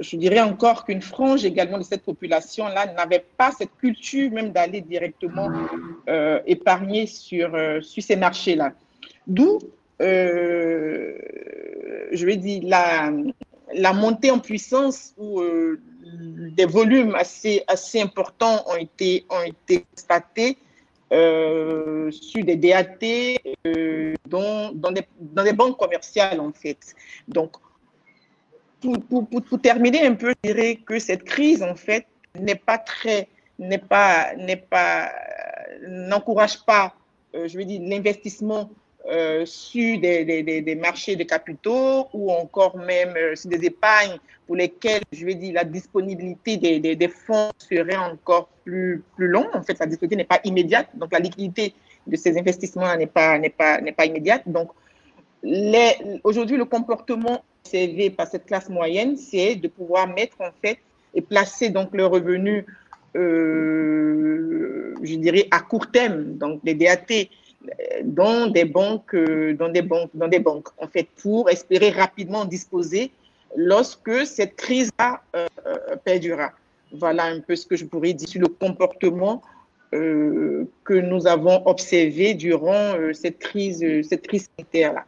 je dirais encore qu'une frange également de cette population-là n'avait pas cette culture même d'aller directement épargner sur ces marchés-là. D'où je vais dire, la montée en puissance où des volumes assez importants ont été constatés sur des DAT dans des banques commerciales, en fait. Donc, pour terminer un peu, je dirais que cette crise, en fait, n'encourage pas, je vais dire, l'investissement sur des marchés de capitaux ou encore même sur des épargnes pour lesquelles, je vais dire, la disponibilité des fonds serait encore plus long. En fait, la disponibilité n'est pas immédiate. Donc, la liquidité de ces investissements n'est pas immédiate. Donc, aujourd'hui, le comportement observé par cette classe moyenne, c'est de pouvoir mettre en fait et placer donc leurs revenus, je dirais à court terme, donc des DAT, dans des banques, en fait, pour espérer rapidement disposer lorsque cette crise-là perdurera. Voilà un peu ce que je pourrais dire sur le comportement que nous avons observé durant cette crise sanitaire-là.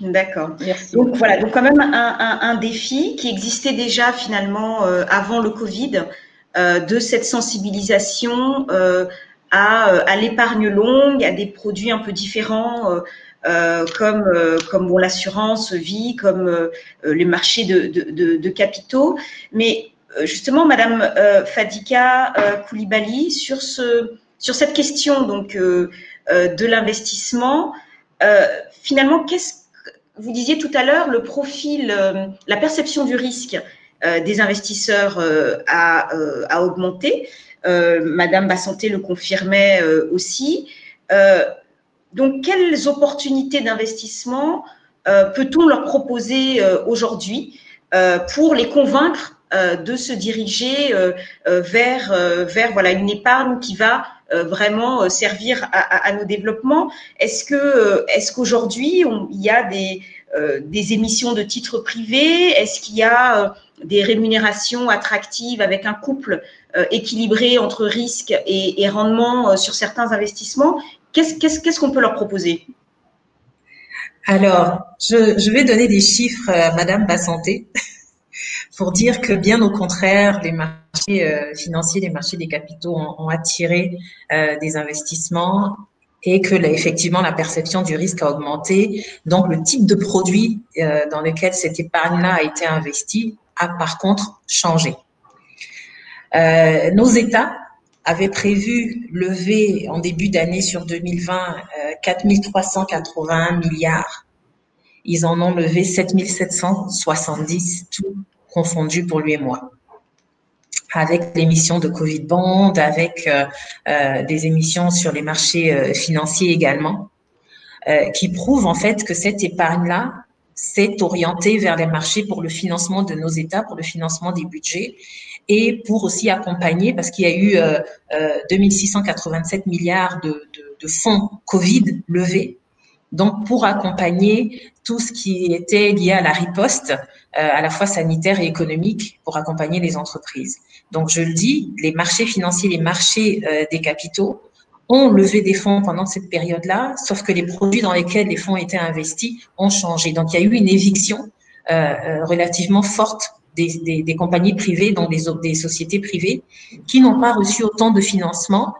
D'accord. Merci. Donc voilà, donc quand même un défi qui existait déjà finalement avant le Covid, de cette sensibilisation à l'épargne longue, à des produits un peu différents comme bon, l'assurance vie, comme les marchés de capitaux. Mais justement, Madame Fadika Coulibaly, sur cette question donc de l'investissement, finalement, vous disiez tout à l'heure, le profil, la perception du risque des investisseurs a augmenté. Madame Bassanté le confirmait aussi. Donc, quelles opportunités d'investissement peut-on leur proposer aujourd'hui pour les convaincre de se diriger vers voilà, une épargne qui va vraiment servir à nos développements? Est-ce qu'aujourd'hui, il y a des émissions de titres privés? Est-ce qu'il y a des rémunérations attractives avec un couple équilibré entre risque et rendement sur certains investissements? Qu'est-ce qu'on peut leur proposer? Alors, je vais donner des chiffres à Madame Bassanté pour dire que bien au contraire, les marchés financiers, les marchés des capitaux ont attiré des investissements et que effectivement la perception du risque a augmenté. Donc le type de produit dans lequel cette épargne-là a été investie a par contre changé. Nos États avaient prévu lever en début d'année sur 2020 4 381 milliards. Ils en ont levé 7 770, tout confondu pour lui et moi, avec l'émission de Covid Bond, avec des émissions sur les marchés financiers également, qui prouvent en fait que cette épargne-là s'est orientée vers les marchés pour le financement de nos États, pour le financement des budgets et pour aussi accompagner, parce qu'il y a eu 2687 milliards de fonds Covid levés. Donc, pour accompagner tout ce qui était lié à la riposte, à la fois sanitaire et économique, pour accompagner les entreprises. Donc, je le dis, les marchés financiers, les marchés des capitaux ont levé des fonds pendant cette période-là, sauf que les produits dans lesquels les fonds étaient investis ont changé. Donc, il y a eu une éviction relativement forte des compagnies privées, donc des sociétés privées, qui n'ont pas reçu autant de financement.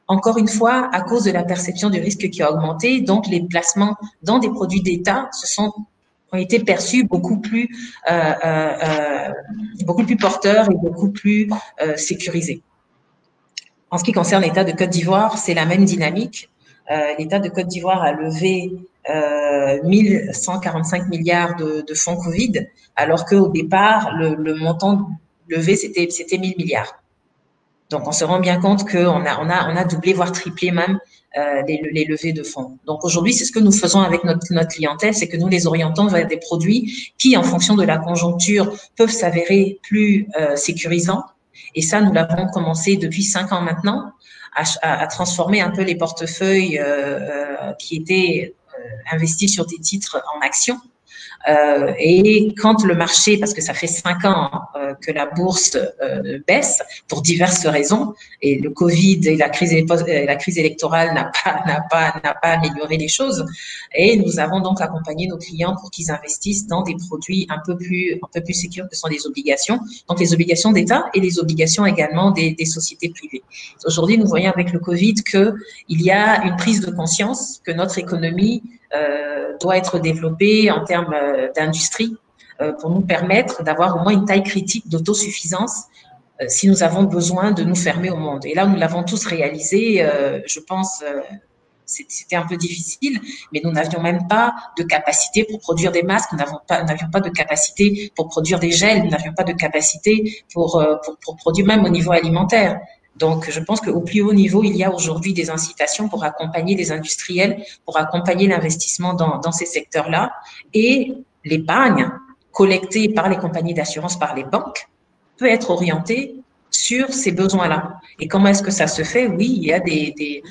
Encore une fois, à cause de la perception du risque qui a augmenté, donc les placements dans des produits d'État ont été perçus beaucoup plus porteurs et beaucoup plus sécurisés. En ce qui concerne l'État de Côte d'Ivoire, c'est la même dynamique. L'État de Côte d'Ivoire a levé 1145 milliards de fonds Covid, alors qu'au départ, le montant levé, c'était 1000 milliards. Donc, on se rend bien compte qu'on a doublé, voire triplé même les levées de fonds. Donc, aujourd'hui, c'est ce que nous faisons avec notre clientèle, c'est que nous les orientons vers des produits qui, en fonction de la conjoncture, peuvent s'avérer plus sécurisants. Et ça, nous l'avons commencé depuis 5 ans maintenant, à transformer un peu les portefeuilles qui étaient investis sur des titres en actions. Et quand le marché, parce que ça fait 5 ans que la bourse baisse pour diverses raisons, et le Covid et la crise électorale n'a pas amélioré les choses, et nous avons donc accompagné nos clients pour qu'ils investissent dans des produits un peu plus sécures que sont les obligations, donc les obligations d'État et les obligations également des sociétés privées. Aujourd'hui, nous voyons avec le Covid qu'il y a une prise de conscience que notre économie doit être développée en termes d'industrie pour nous permettre d'avoir au moins une taille critique d'autosuffisance si nous avons besoin de nous fermer au monde. Et là, nous l'avons tous réalisé, je pense, c'était un peu difficile, mais nous n'avions même pas de capacité pour produire des masques, nous n'avions pas de capacité pour produire des gels, nous n'avions pas de capacité pour produire même au niveau alimentaire. Donc, je pense qu'au plus haut niveau, il y a aujourd'hui des incitations pour accompagner les industriels, pour accompagner l'investissement dans ces secteurs-là. Et l'épargne collectée par les compagnies d'assurance, par les banques, peut être orientée sur ces besoins-là. Et comment est-ce que ça se fait? Oui, il y a des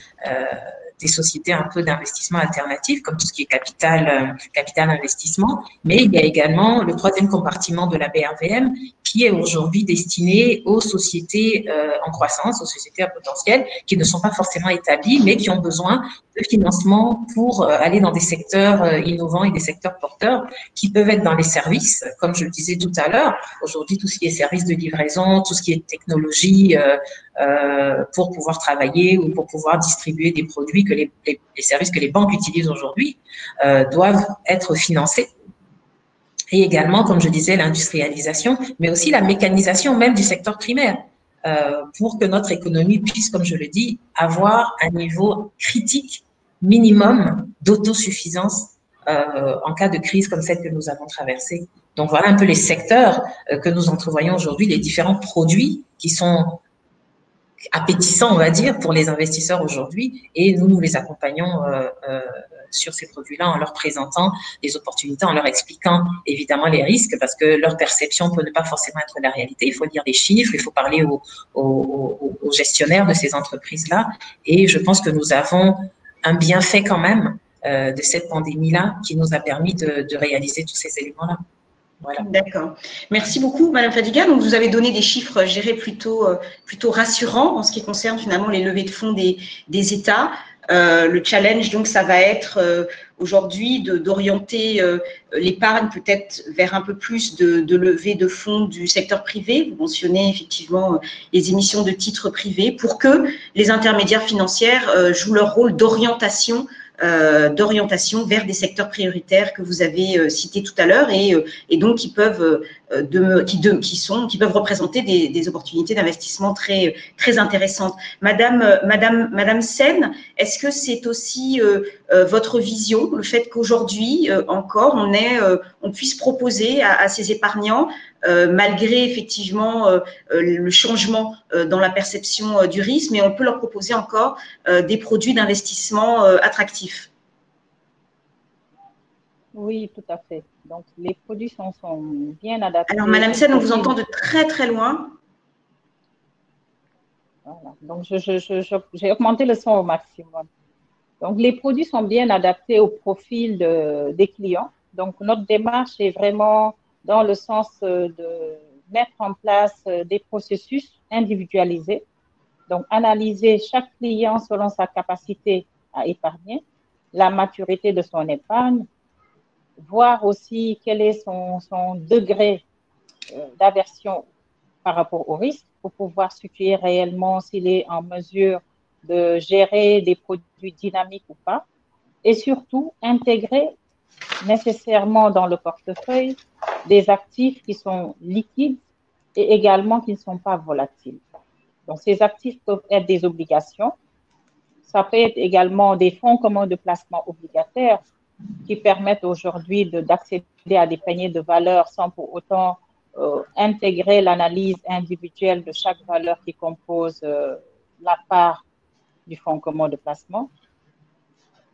sociétés un peu d'investissement alternatif, comme tout ce qui est capital investissement, mais il y a également le troisième compartiment de la BRVM qui est aujourd'hui destiné aux sociétés en croissance, aux sociétés à potentiel, qui ne sont pas forcément établies, mais qui ont besoin de financement pour aller dans des secteurs innovants et des secteurs porteurs qui peuvent être dans les services, comme je le disais tout à l'heure. Aujourd'hui, tout ce qui est services de livraison, tout ce qui est technologie pour pouvoir travailler ou pour pouvoir distribuer des produits que les services que les banques utilisent aujourd'hui doivent être financés. Et également, comme je disais, l'industrialisation, mais aussi la mécanisation même du secteur primaire pour que notre économie puisse, comme je le dis, avoir un niveau critique minimum d'autosuffisance en cas de crise comme celle que nous avons traversée. Donc, voilà un peu les secteurs que nous entrevoyons aujourd'hui, les différents produits qui sont appétissants, on va dire, pour les investisseurs aujourd'hui. Et nous les accompagnons sur ces produits-là en leur présentant des opportunités, en leur expliquant évidemment les risques, parce que leur perception peut ne pas forcément être la réalité. Il faut lire des chiffres, il faut parler aux gestionnaires de ces entreprises-là. Et je pense que nous avons un bienfait quand même de cette pandémie-là qui nous a permis de réaliser tous ces éléments-là. Voilà. D'accord. Merci beaucoup, Madame Fadiga. Donc, vous avez donné des chiffres, je dirais, plutôt rassurants en ce qui concerne finalement les levées de fonds des États. Le challenge, donc, ça va être aujourd'hui d'orienter l'épargne peut-être vers un peu plus de levée de fonds du secteur privé. Vous mentionnez effectivement les émissions de titres privés pour que les intermédiaires financiers jouent leur rôle d'orientation vers des secteurs prioritaires que vous avez cités tout à l'heure et donc qui peuvent représenter des opportunités d'investissement très très intéressantes. Madame Sen, est-ce que c'est aussi votre vision, le fait qu'aujourd'hui encore on puisse proposer à ces épargnants malgré effectivement le changement dans la perception du risque, mais on peut leur proposer encore des produits d'investissement attractifs. Oui, tout à fait. Donc, les produits sont bien adaptés. Alors, Madame Sen, on vous entend de très, très loin. Voilà. Donc, j'ai augmenté le son au maximum. Donc, les produits sont bien adaptés au profil des clients. Donc, notre démarche est vraiment dans le sens de mettre en place des processus individualisés. Donc, analyser chaque client selon sa capacité à épargner, la maturité de son épargne, voir aussi quel est son degré d'aversion par rapport au risque pour pouvoir situer réellement s'il est en mesure de gérer des produits dynamiques ou pas. Et surtout, intégrer nécessairement dans le portefeuille des actifs qui sont liquides et également qui ne sont pas volatiles. Donc, ces actifs peuvent être des obligations. Ça peut être également des fonds communs de placement obligataires qui permettent aujourd'hui d'accéder à des paniers de valeurs sans pour autant intégrer l'analyse individuelle de chaque valeur qui compose la part du fonds commun de placement.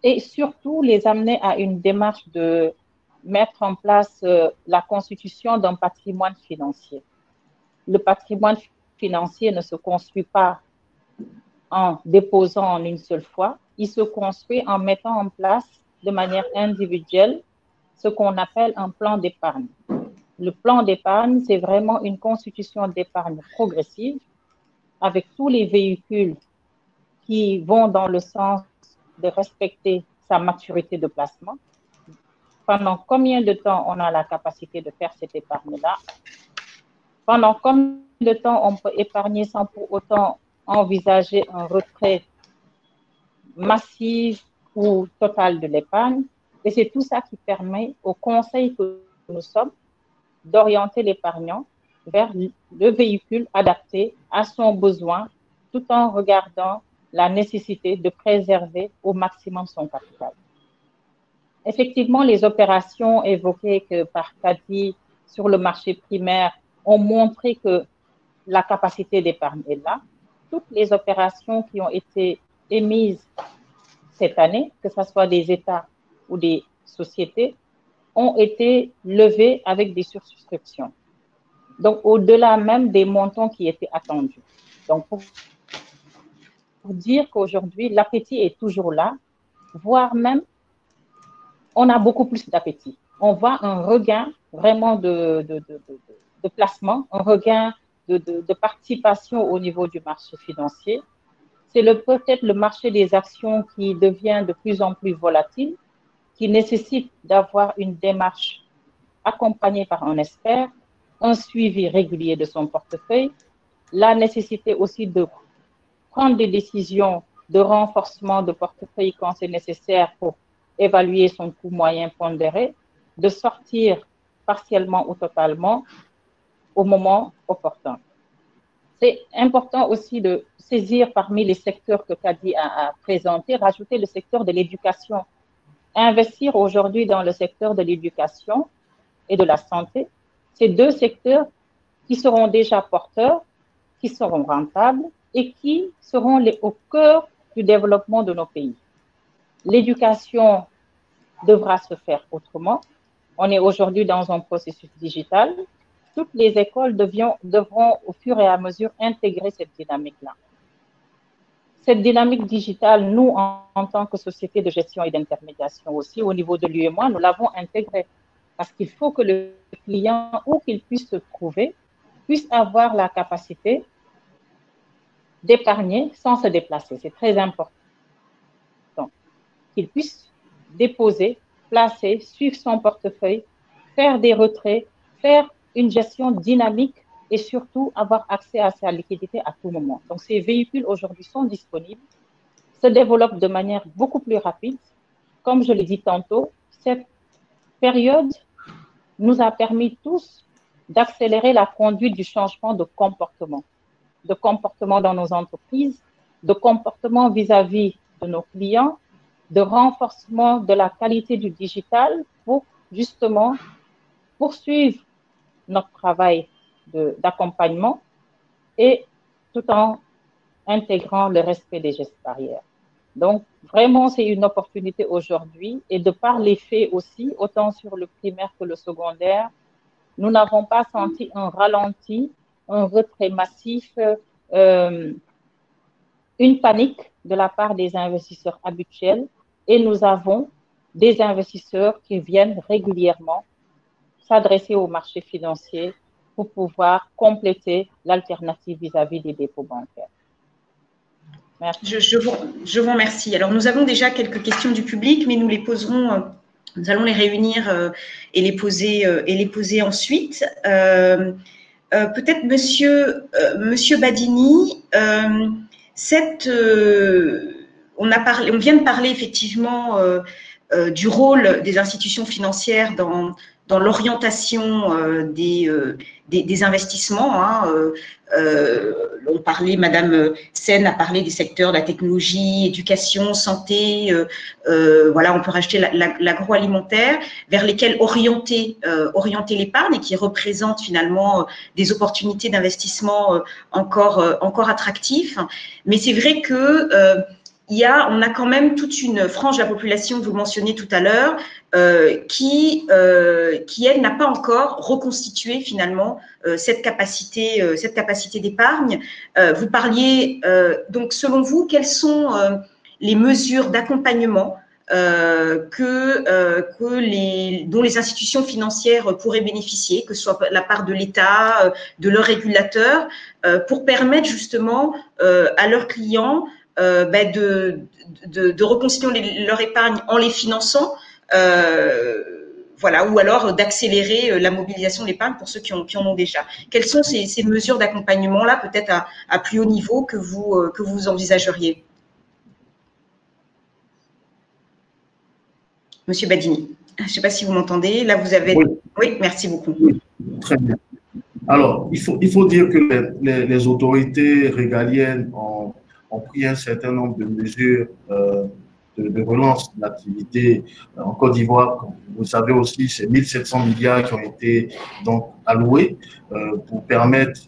Et surtout, les amener à une démarche de mettre en place la constitution d'un patrimoine financier. Le patrimoine financier ne se construit pas en déposant en une seule fois, il se construit en mettant en place de manière individuelle ce qu'on appelle un plan d'épargne. Le plan d'épargne, c'est vraiment une constitution d'épargne progressive avec tous les véhicules qui vont dans le sens de respecter sa maturité de placement. Pendant combien de temps on a la capacité de faire cette épargne-là? Pendant combien de temps on peut épargner sans pour autant envisager un retrait massif ou total de l'épargne? Et c'est tout ça qui permet au conseil que nous sommes d'orienter l'épargnant vers le véhicule adapté à son besoin tout en regardant la nécessité de préserver au maximum son capital. Effectivement, les opérations évoquées par Kadi sur le marché primaire ont montré que la capacité d'épargne est là. toutes les opérations qui ont été émises cette année, que ce soit des États ou des sociétés, ont été levées avec des sursouscriptions. Donc, au-delà même des montants qui étaient attendus. Donc, pour dire qu'aujourd'hui, l'appétit est toujours là, voire même, on a beaucoup plus d'appétit. On voit un regain vraiment de placement, un regain de participation au niveau du marché financier. C'est peut-être le marché des actions qui devient de plus en plus volatile, qui nécessite d'avoir une démarche accompagnée par un expert, un suivi régulier de son portefeuille, la nécessité aussi de prendre des décisions de renforcement de portefeuille quand c'est nécessaire pour évaluer son coût moyen pondéré, de sortir partiellement ou totalement au moment opportun. C'est important aussi de saisir parmi les secteurs que Kadi a présentés, rajouter le secteur de l'éducation. Investir aujourd'hui dans le secteur de l'éducation et de la santé, c'est deux secteurs qui seront déjà porteurs, qui seront rentables et qui seront au cœur du développement de nos pays. L'éducation devra se faire autrement. On est aujourd'hui dans un processus digital. Toutes les écoles devront au fur et à mesure intégrer cette dynamique-là. Cette dynamique digitale, nous, en tant que société de gestion et d'intermédiation aussi, au niveau de l'UEMOA, nous l'avons intégrée. Parce qu'il faut que le client, où qu'il puisse se trouver, puisse avoir la capacité d'épargner sans se déplacer. C'est très important. Qu'il puisse déposer, placer, suivre son portefeuille, faire des retraits, faire une gestion dynamique et surtout avoir accès à sa liquidité à tout moment. Donc, ces véhicules aujourd'hui sont disponibles, se développent de manière beaucoup plus rapide. Comme je l'ai dit tantôt, cette période nous a permis tous d'accélérer la conduite du changement de comportement dans nos entreprises, de comportement vis-à-vis de nos clients, de renforcement de la qualité du digital pour justement poursuivre notre travail d'accompagnement et tout en intégrant le respect des gestes barrières. Donc, vraiment, c'est une opportunité aujourd'hui et de par les faits aussi, autant sur le primaire que le secondaire, nous n'avons pas senti un ralenti, un retrait massif, une panique de la part des investisseurs habituels et nous avons des investisseurs qui viennent régulièrement s'adresser au marché financier pour pouvoir compléter l'alternative vis-à-vis des dépôts bancaires. Merci. Je vous remercie. Alors, nous avons déjà quelques questions du public, mais nous les poserons, nous allons les réunir et les poser ensuite. Peut-être Monsieur Badini, on vient de parler effectivement du rôle des institutions financières dans l'orientation des investissements. On parlait, Madame Sen a parlé des secteurs de la technologie, éducation, santé, voilà, on peut rajouter l'agroalimentaire, vers lesquels orienter l'épargne et qui représentent finalement des opportunités d'investissement encore attractifs. Mais c'est vrai que on a quand même toute une frange de la population, vous le mentionniez tout à l'heure, qui elle n'a pas encore reconstitué finalement cette capacité d'épargne. Vous parliez donc selon vous, quelles sont les mesures d'accompagnement dont les institutions financières pourraient bénéficier, que ce soit de la part de l'État, de leurs régulateurs, pour permettre justement à leurs clients de reconstituer leur épargne en les finançant, voilà, ou alors d'accélérer la mobilisation de l'épargne pour ceux qui en ont déjà. Quelles sont ces mesures d'accompagnement-là, peut-être à plus haut niveau, que vous envisageriez? Monsieur Badini, je ne sais pas si vous m'entendez. Là, vous avez… Oui, merci beaucoup. Oui, très bien. Alors, il faut dire que les autorités régaliennes ont pris un certain nombre de mesures de relance de l'activité en Côte d'Ivoire, comme Vous savez aussi, c'est 1700 milliards qui ont été donc alloués pour permettre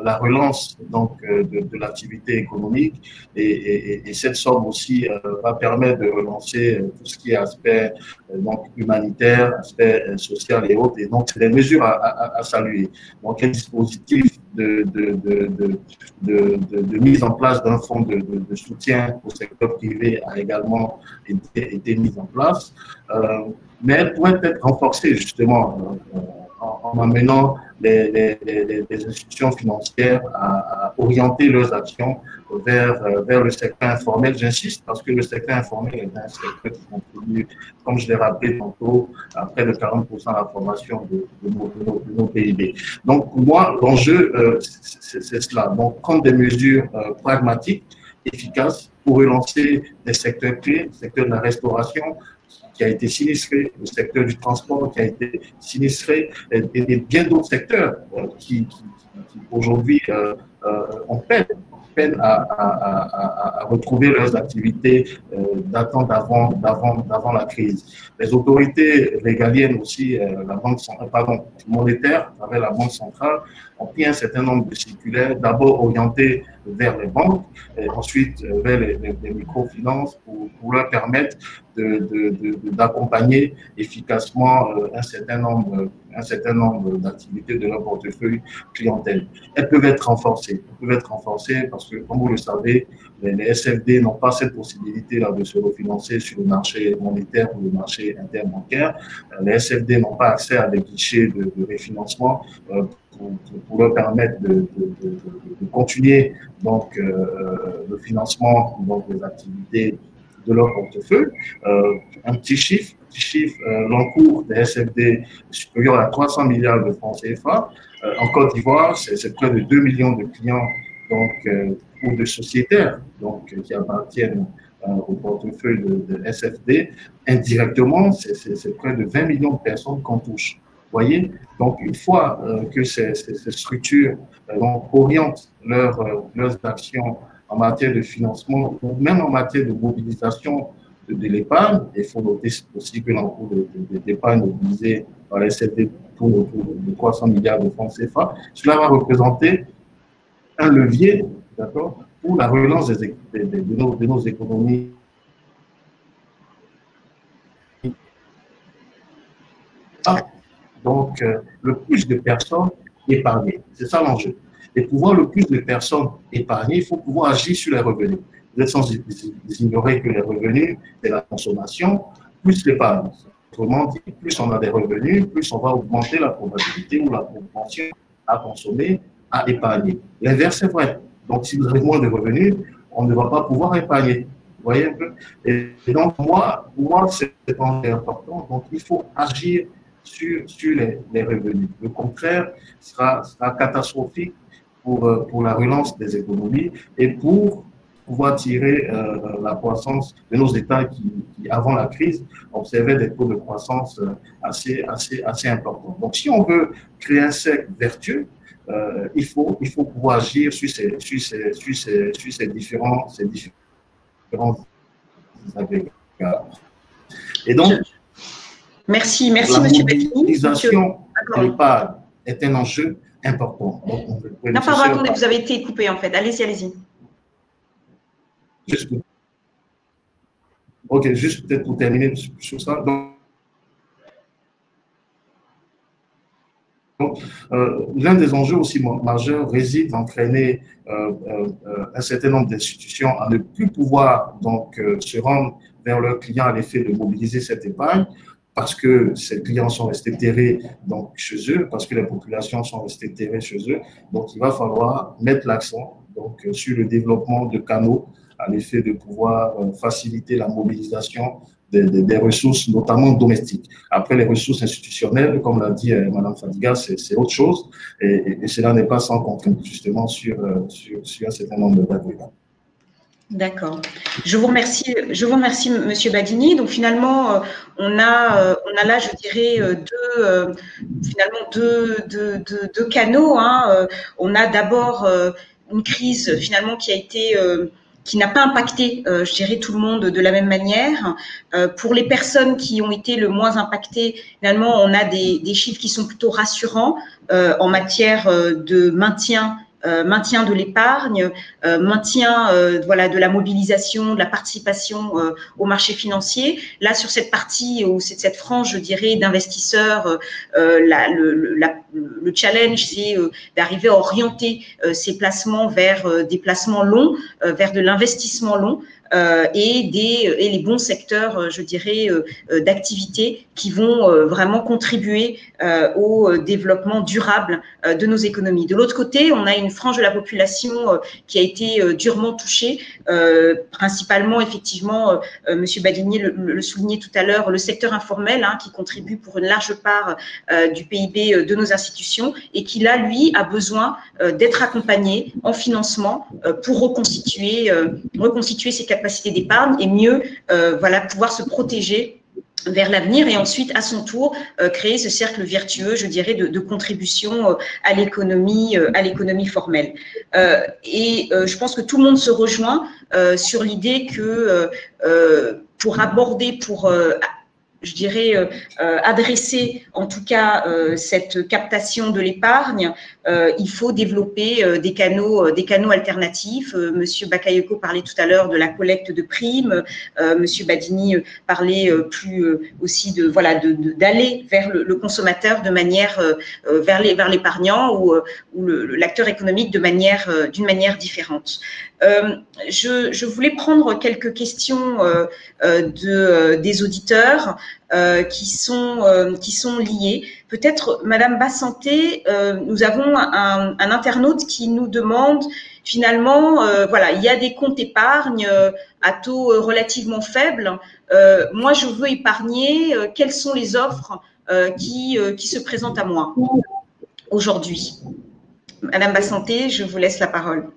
la relance donc de l'activité économique et cette somme aussi va permettre de relancer tout ce qui est aspect donc humanitaire, aspect social et autres. Et donc, c'est des mesures à saluer. Donc, un dispositif de mise en place d'un fonds de soutien au secteur privé a également été mis en place. Mais elle pourrait être renforcée justement en amenant les institutions financières à orienter leurs actions vers le secteur informel. J'insiste parce que le secteur informel est un secteur qui contribue, comme je l'ai rappelé tantôt, à près de 40% de la formation de nos PIB. Donc, pour moi, l'enjeu, c'est cela. Donc, prendre des mesures pragmatiques, efficaces pour relancer des secteurs clés, le secteur de la restauration, qui a été sinistré, le secteur du transport qui a été sinistré, et bien d'autres secteurs qui aujourd'hui ont peine à retrouver leurs activités datant d'avant la crise. Les autorités régaliennes aussi, la banque monétaire, à travers la Banque centrale, ont pris un certain nombre de circulaires, d'abord orientés vers les banques, et ensuite vers les microfinances pour leur permettre d'accompagner efficacement un certain nombre d'activités de leur portefeuille clientèle. Elles peuvent être renforcées. Parce que, comme vous le savez, les SFD n'ont pas cette possibilité-là de se refinancer sur le marché monétaire ou le marché interbancaire. Les SFD n'ont pas accès à des guichets de refinancement pour leur permettre de continuer donc, le financement donc, des activités de leur portefeuille. Un petit chiffre, l'encours des SFD est supérieur à 300 milliards de francs CFA. En Côte d'Ivoire, c'est près de 2 millions de clients donc, ou de sociétaires donc, qui appartiennent au portefeuille de SFD. Indirectement, c'est près de 20 millions de personnes qu'on touche. Vous voyez? Donc, une fois que ces structures orientent leurs actions en matière de financement ou même en matière de mobilisation de l'épargne, il faut noter aussi que l'encours d'épargne mobilisée par les SFD tourne autour de 300 milliards de francs CFA. Cela va représenter un levier, d'accord, pour la relance de nos économies. Donc, le plus de personnes épargnées, c'est ça l'enjeu. Et pour voir le plus de personnes épargnées, il faut pouvoir agir sur les revenus. Vous êtes sans ignorer que les revenus, c'est la consommation, plus l'épargne. Autrement dit, plus on a des revenus, plus on va augmenter la probabilité ou la propension à consommer, à épargner. L'inverse est vrai. Donc, si vous avez moins de revenus, on ne va pas pouvoir épargner. Vous voyez un peu? Et donc, pour moi, c'est important. Donc, il faut agir sur les revenus. Le contraire sera catastrophique pour la relance des économies et pour pouvoir tirer la croissance de nos États qui, avant la crise, observaient des taux de croissance assez importants. Donc, si on veut créer un cercle vertueux, il faut pouvoir agir sur ces différents agrégats. Et donc, merci, M. Baghini. La mobilisation de l'épargne est un enjeu important. Donc, non, pardon, attendez, vous avez été coupé en fait. Allez-y. Ok, juste peut-être pour terminer sur ça. Donc, l'un des enjeux aussi majeurs réside dans entraîner un certain nombre d'institutions à ne plus pouvoir donc se rendre vers leurs clients à l'effet de mobiliser cette épargne parce que ces clients sont restés terrés donc, chez eux, parce que les populations sont restées terrées chez eux. Donc, il va falloir mettre l'accent donc, sur le développement de canaux à l'effet de pouvoir faciliter la mobilisation des ressources, notamment domestiques. Après, les ressources institutionnelles, comme l'a dit Mme Fadiga, c'est autre chose, et cela n'est pas sans contrainte, justement, sur un certain nombre d'agrégats. D'accord. Je vous remercie, Monsieur Baghini. Donc finalement, on a là, je dirais, deux canaux. Hein. On a d'abord une crise finalement qui a été n'a pas impacté, je dirais, tout le monde de la même manière. Pour les personnes qui ont été le moins impactées, finalement, on a des chiffres qui sont plutôt rassurants en matière de maintien de l'épargne, maintien voilà, de la mobilisation, de la participation au marché financier. Là, sur cette partie ou cette frange, je dirais, d'investisseurs, le challenge, c'est d'arriver à orienter ces placements vers des placements longs, vers de l'investissement long. Et les bons secteurs, je dirais, d'activité qui vont vraiment contribuer au développement durable de nos économies. De l'autre côté, on a une frange de la population qui a été durement touchée, principalement, effectivement, Monsieur Badinier le soulignait tout à l'heure, le secteur informel, hein, qui contribue pour une large part du PIB de nos institutions et qui, là, lui, a besoin d'être accompagné en financement pour reconstituer ses capacités d'épargne et mieux voilà, pouvoir se protéger vers l'avenir et ensuite, à son tour, créer ce cercle vertueux, je dirais, de contribution à l'économie formelle. Je pense que tout le monde se rejoint sur l'idée que pour je dirais, adresser en tout cas cette captation de l'épargne, il faut développer des canaux alternatifs. Monsieur Bakayoko parlait tout à l'heure de la collecte de primes. Monsieur Badini parlait aussi d'aller vers le consommateur de manière vers l'épargnant ou l'acteur économique d'une manière différente. Je voulais prendre quelques questions des auditeurs qui sont liées. Peut-être, Madame Bassanté, nous avons un internaute qui nous demande finalement, voilà, il y a des comptes épargne à taux relativement faible. Moi, je veux épargner. Quelles sont les offres qui se présentent à moi aujourd'hui? Madame Bassanté, je vous laisse la parole.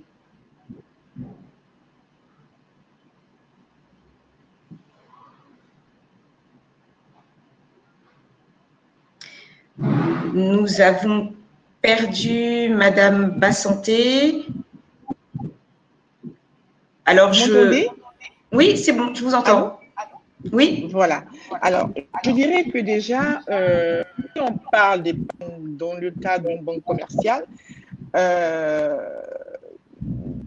Nous avons perdu Madame Bassanté. Alors, oui, c'est bon, je vous entends. Oui. Voilà. Alors, je dirais que déjà, si on parle dans le cadre d'une banque commerciale,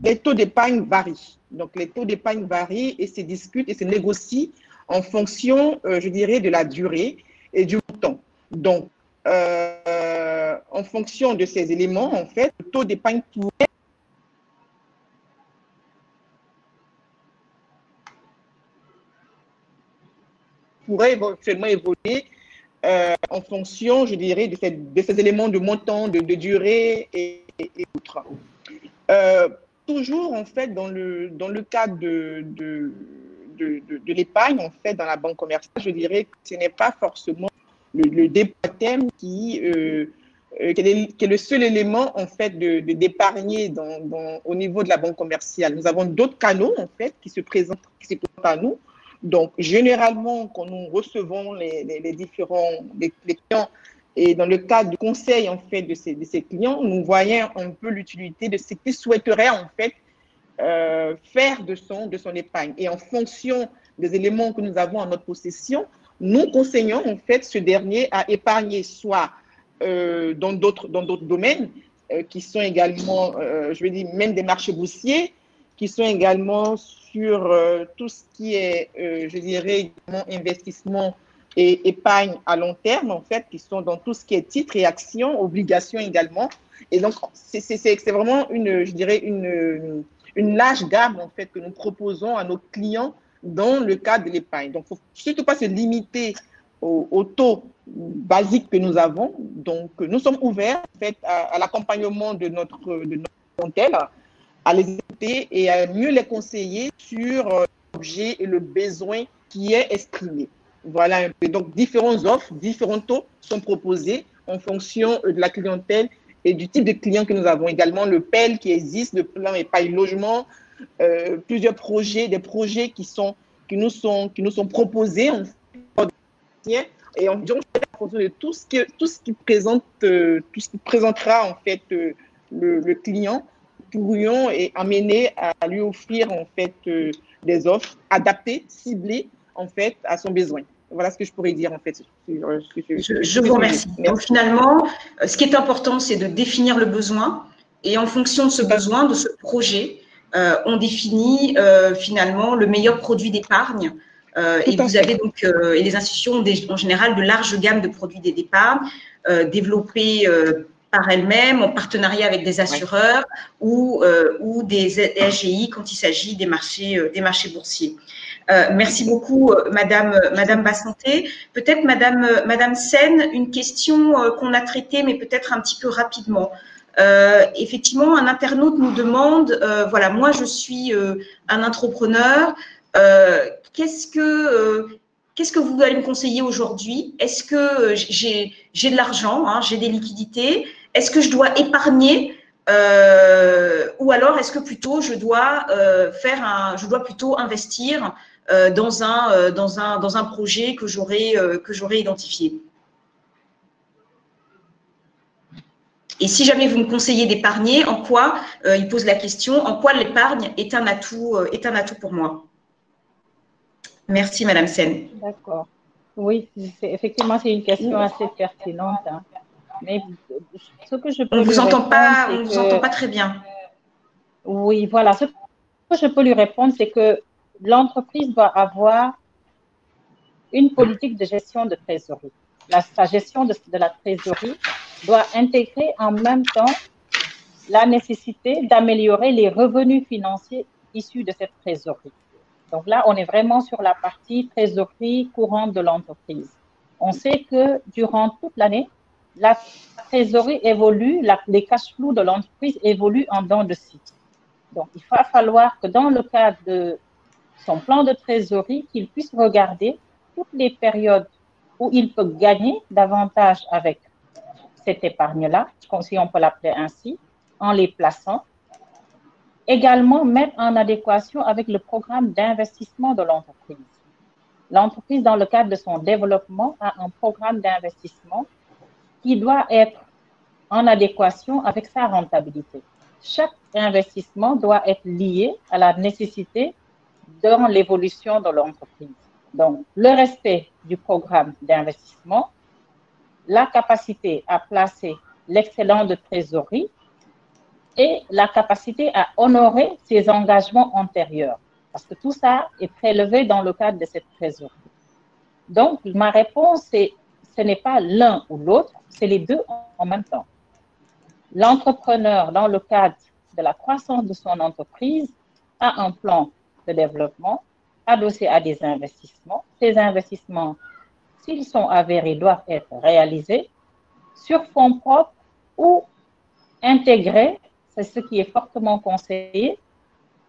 les taux d'épargne varient. Donc, les taux d'épargne varient et se discutent et se négocient en fonction, je dirais, de la durée et du montant. Donc, en fonction de ces éléments, en fait, le taux d'épargne pourrait éventuellement évoluer en fonction, je dirais, de ces éléments de montant, de durée et autres. Toujours, en fait, dans le cadre de l'épargne, en fait, dans la banque commerciale, je dirais que ce n'est pas forcément le dépôt à terme qui est le seul élément, en fait, d'épargner au niveau de la banque commerciale. Nous avons d'autres canaux, en fait, qui se présentent à nous. Donc, généralement, quand nous recevons les différents clients et dans le cadre du conseil, en fait, de ces clients, nous voyons un peu l'utilité de ce qu'ils souhaiteraient, en fait, faire de son épargne. Et en fonction des éléments que nous avons en notre possession, nous conseillons, en fait, ce dernier à épargner soit dans d'autres domaines qui sont également, je veux dire, même des marchés boursiers, qui sont également sur tout ce qui est, je dirais, investissement et épargne à long terme, en fait, qui sont dans tout ce qui est titres et actions, obligations également. Et donc, c'est vraiment je dirais, une large gamme, en fait, que nous proposons à nos clients dans le cadre de l'épargne. Donc, il ne faut surtout pas se limiter au taux basique que nous avons. Donc, nous sommes ouverts, en fait, à l'accompagnement de notre clientèle, à les écouter et à mieux les conseiller sur l'objet et le besoin qui est exprimé. Voilà. Donc, différentes offres, différents taux sont proposés en fonction de la clientèle et du type de client que nous avons. Également, le PEL qui existe, le plan épargne logement, plusieurs projets, des projets qui nous sont proposés en fait, et en fonction de tout ce qui présentera en fait le client pourrions amener à lui offrir en fait des offres adaptées, ciblées en fait à son besoin. Voilà ce que je pourrais dire en fait. Je vous remercie. Donc finalement, ce qui est important, c'est de définir le besoin et en fonction de ce besoin, de ce projet, on définit finalement le meilleur produit d'épargne. Et vous avez donc, et les institutions ont en général de larges gammes de produits d'épargne développés par elles-mêmes, en partenariat avec des assureurs ou des SGI quand il s'agit des marchés boursiers. Merci beaucoup, Madame Bassanté. Peut-être, Madame Sen, une question qu'on a traitée, mais peut-être un petit peu rapidement. Effectivement, un internaute nous demande, voilà, moi je suis un entrepreneur, qu'est-ce que vous allez me conseiller aujourd'hui? Est-ce que j'ai de l'argent, hein, j'ai des liquidités? Est-ce que je dois épargner ou alors est-ce que plutôt je dois plutôt investir dans un projet que j'aurai identifié? Et si jamais vous me conseillez d'épargner, en quoi, il pose la question, en quoi l'épargne est un atout pour moi? Merci, Madame Sen. D'accord. Oui, effectivement, c'est une question assez pertinente. Hein. Mais ce que je peux on vous entend répondre, pas très bien. Oui, voilà. Ce que je peux lui répondre, c'est que l'entreprise doit avoir une politique de gestion de trésorerie. Sa gestion de la trésorerie doit intégrer en même temps la nécessité d'améliorer les revenus financiers issus de cette trésorerie. Donc là, on est vraiment sur la partie trésorerie courante de l'entreprise. On sait que durant toute l'année, la trésorerie évolue, les cash flows de l'entreprise évoluent en dents de scie. Donc, il va falloir que dans le cadre de son plan de trésorerie, qu'il puisse regarder toutes les périodes où il peut gagner davantage avec cette épargne-là, si on peut l'appeler ainsi, en les plaçant. Également, mettre en adéquation avec le programme d'investissement de l'entreprise. L'entreprise, dans le cadre de son développement, a un programme d'investissement qui doit être en adéquation avec sa rentabilité. Chaque investissement doit être lié à la nécessité dans l'évolution de l'entreprise. Donc, le respect du programme d'investissement, la capacité à placer l'excédent de trésorerie et la capacité à honorer ses engagements antérieurs. Parce que tout ça est prélevé dans le cadre de cette trésorerie. Donc, ma réponse, c'est ce n'est pas l'un ou l'autre, c'est les deux en même temps. L'entrepreneur, dans le cadre de la croissance de son entreprise, a un plan de développement adossé à des investissements. Ces investissements, s'ils sont avérés, doivent être réalisés sur fonds propres ou intégrés, c'est ce qui est fortement conseillé,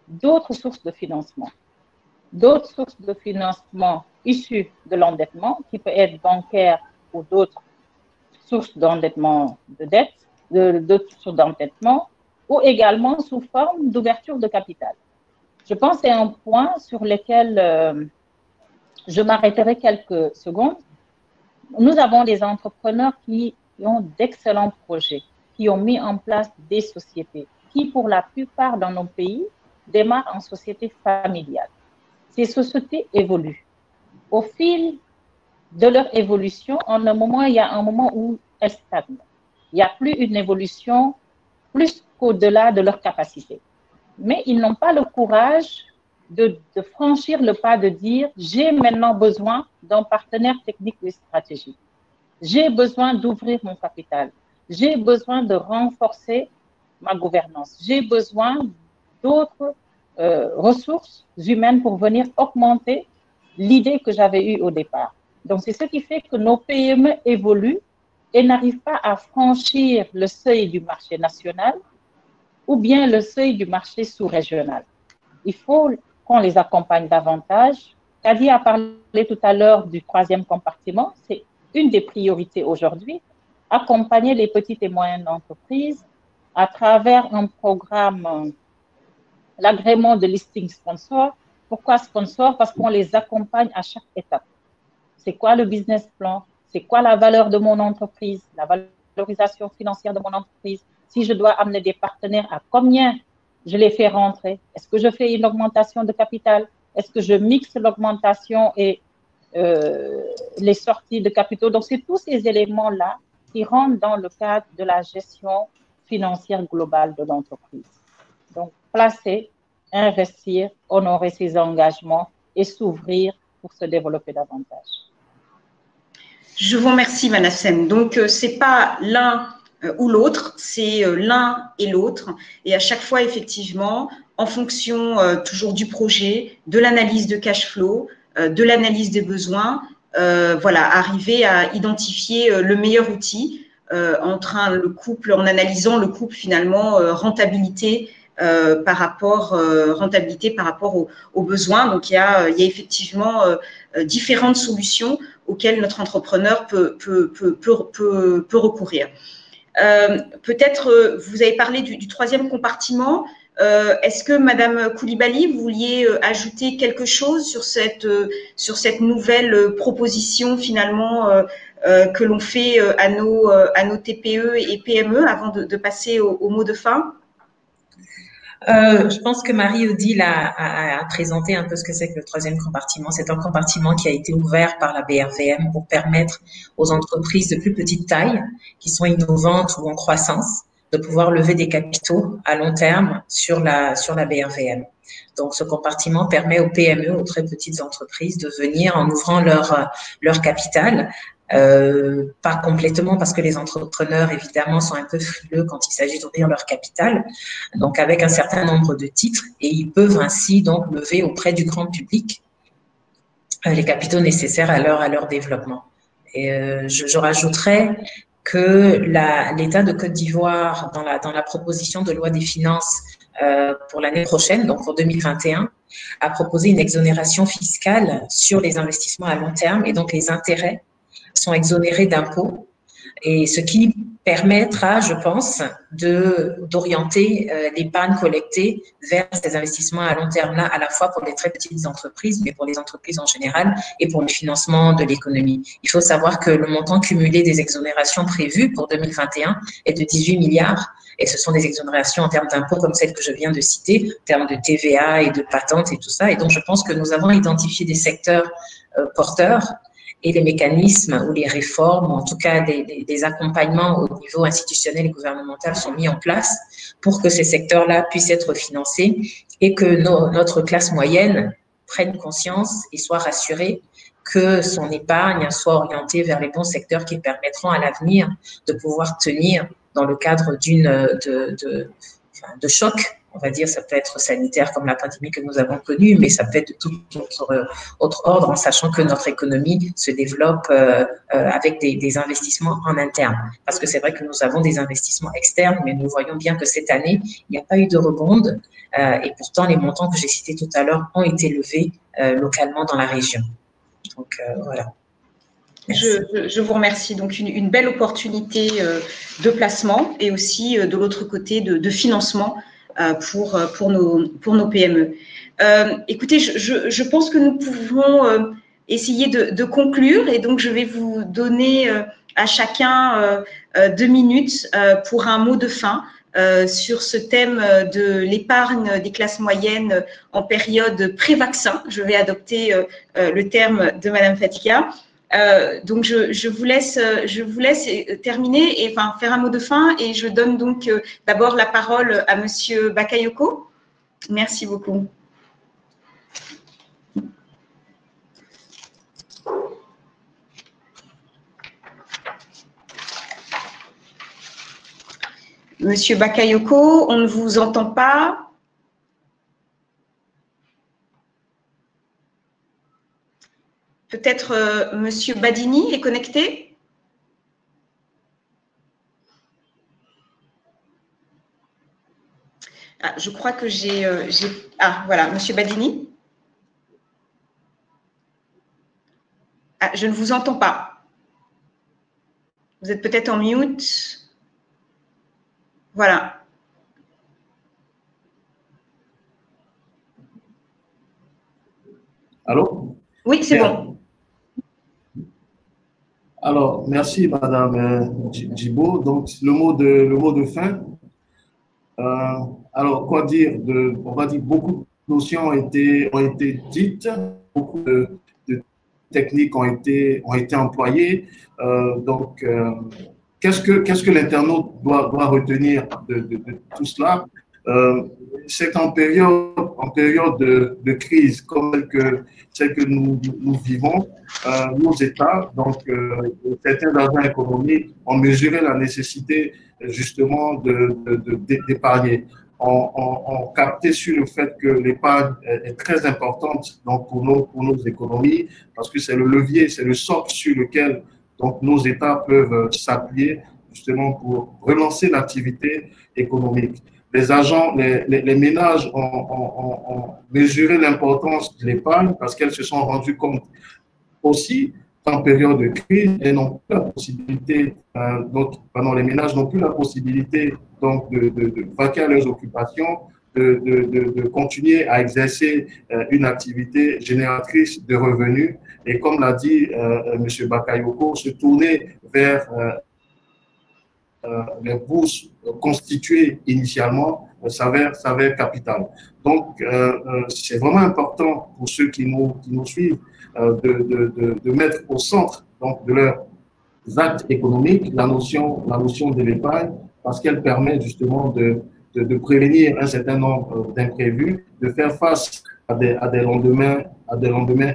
d'autres sources de financement. D'autres sources de financement issues de l'endettement, qui peut être bancaire ou d'autres sources d'endettement de dette, d'autres sources d'endettement, ou également sous forme d'ouverture de capital. Je pense que c'est un point sur lequel je m'arrêterai quelques secondes. Nous avons des entrepreneurs qui ont d'excellents projets, qui ont mis en place des sociétés, qui pour la plupart dans nos pays démarrent en société familiale. Ces sociétés évoluent. Au fil de leur évolution, il y a un moment où elles stagnent. Il n'y a plus une évolution plus qu'au-delà de leur capacité. Mais ils n'ont pas le courage de franchir le pas de dire « j'ai maintenant besoin d'un partenaire technique et stratégique. J'ai besoin d'ouvrir mon capital. J'ai besoin de renforcer ma gouvernance. J'ai besoin d'autres ressources humaines pour venir augmenter l'idée que j'avais eue au départ. » Donc, c'est ce qui fait que nos PME évoluent et n'arrivent pas à franchir le seuil du marché national ou bien le seuil du marché sous-régional. Il faut qu'on les accompagne davantage. Kadi a parlé tout à l'heure du troisième compartiment. C'est une des priorités aujourd'hui, accompagner les petites et moyennes entreprises à travers un programme, l'agrément de listing sponsor. Pourquoi sponsor? Parce qu'on les accompagne à chaque étape. C'est quoi le business plan? C'est quoi la valeur de mon entreprise? La valorisation financière de mon entreprise? Si je dois amener des partenaires, à combien je les fais rentrer? Est-ce que je fais une augmentation de capital? Est-ce que je mixe l'augmentation et les sorties de capitaux? Donc, c'est tous ces éléments-là qui rentrent dans le cadre de la gestion financière globale de l'entreprise. Donc, placer, investir, honorer ses engagements et s'ouvrir pour se développer davantage. Je vous remercie, Manassem. Donc, ce n'est pas l'un ou l'autre, c'est l'un et l'autre. Et à chaque fois, effectivement, en fonction toujours du projet, de l'analyse de cash flow, de l'analyse des besoins, voilà, arriver à identifier le meilleur outil entre le couple, en analysant le couple finalement rentabilité par rapport aux besoins. Donc, il y a effectivement différentes solutions auxquelles notre entrepreneur peut recourir. Peut-être, vous avez parlé du troisième compartiment. Est-ce que, Madame Koulibaly, vous vouliez ajouter quelque chose sur cette nouvelle proposition, finalement, que l'on fait à nos TPE et PME avant de passer au mot de fin? Je pense que Marie-Odile a présenté un peu ce que c'est que le troisième compartiment. C'est un compartiment qui a été ouvert par la BRVM pour permettre aux entreprises de plus petite taille, qui sont innovantes ou en croissance, de pouvoir lever des capitaux à long terme sur la BRVM. Donc, ce compartiment permet aux PME, aux très petites entreprises, de venir en ouvrant leur capital. Pas complètement, parce que les entrepreneurs, évidemment, sont un peu frileux quand il s'agit d'ouvrir leur capital, donc avec un certain nombre de titres, et ils peuvent ainsi donc lever auprès du grand public les capitaux nécessaires à leur développement. Et je rajouterais que l'État de Côte d'Ivoire, dans la proposition de loi des finances pour l'année prochaine, donc pour 2021, a proposé une exonération fiscale sur les investissements à long terme, et donc les intérêts sont exonérés d'impôts, et ce qui permettra, je pense, d'orienter l'épargne collectée vers ces investissements à long terme-là, à la fois pour les très petites entreprises, mais pour les entreprises en général et pour le financement de l'économie. Il faut savoir que le montant cumulé des exonérations prévues pour 2021 est de 18 milliards, et ce sont des exonérations en termes d'impôts comme celles que je viens de citer, en termes de TVA et de patentes et tout ça. Et donc, je pense que nous avons identifié des secteurs porteurs, et les mécanismes ou les réformes, ou en tout cas des accompagnements au niveau institutionnel et gouvernemental sont mis en place pour que ces secteurs-là puissent être financés et que notre classe moyenne prenne conscience et soit rassurée que son épargne soit orientée vers les bons secteurs qui permettront à l'avenir de pouvoir tenir dans le cadre de choc. On va dire, ça peut être sanitaire comme la pandémie que nous avons connue, mais ça peut être de tout autre ordre, en sachant que notre économie se développe avec des investissements en interne. Parce que c'est vrai que nous avons des investissements externes, mais nous voyons bien que cette année, il n'y a pas eu de rebond, et pourtant les montants que j'ai cités tout à l'heure ont été levés localement dans la région. Donc voilà. Je vous remercie. Donc, une belle opportunité de placement et aussi de l'autre côté de financement pour nos PME. Écoutez, je pense que nous pouvons essayer de conclure, et donc je vais vous donner à chacun 2 minutes pour un mot de fin sur ce thème de l'épargne des classes moyennes en période pré-vaccin. Je vais adopter le terme de Madame Fatika. Donc, je vous laisse terminer et faire un mot de fin, et je donne donc d'abord la parole à Monsieur Bakayoko. Merci beaucoup. Monsieur Bakayoko, on ne vous entend pas. Peut-être Monsieur Badini est connecté? Ah, je crois que j'ai… Ah, voilà, Monsieur Badini. Ah, je ne vous entends pas. Vous êtes peut-être en mute. Voilà. Allô? Oui, c'est bon. Alors, merci Madame Djibo. Donc, le mot de fin. Alors, quoi dire on va dire beaucoup de notions ont été dites, beaucoup de techniques ont été employées. Qu'est-ce que l'internaute doit retenir de tout cela? C'est qu'en période de crise comme celle que nous vivons, nos États, donc certains agents économiques, ont mesuré la nécessité justement d'épargner. On capté sur le fait que l'épargne est très importante donc pour nos économies, parce que c'est le levier, c'est le socle sur lequel donc nos États peuvent s'appuyer justement pour relancer l'activité économique. Les ménages ont mesuré l'importance de l'épargne parce qu'elles se sont rendues compte aussi en période de crise et n'ont plus la possibilité, les ménages n'ont plus la possibilité donc de vaquer à leurs occupations, de continuer à exercer une activité génératrice de revenus et comme l'a dit M. Bakayoko, se tourner vers les bourses constituées initialement s'avère capital. Donc, c'est vraiment important pour ceux qui nous suivent de mettre au centre donc, de leurs actes économiques la notion de l'épargne parce qu'elle permet justement de prévenir un certain nombre d'imprévus, de faire face à des lendemains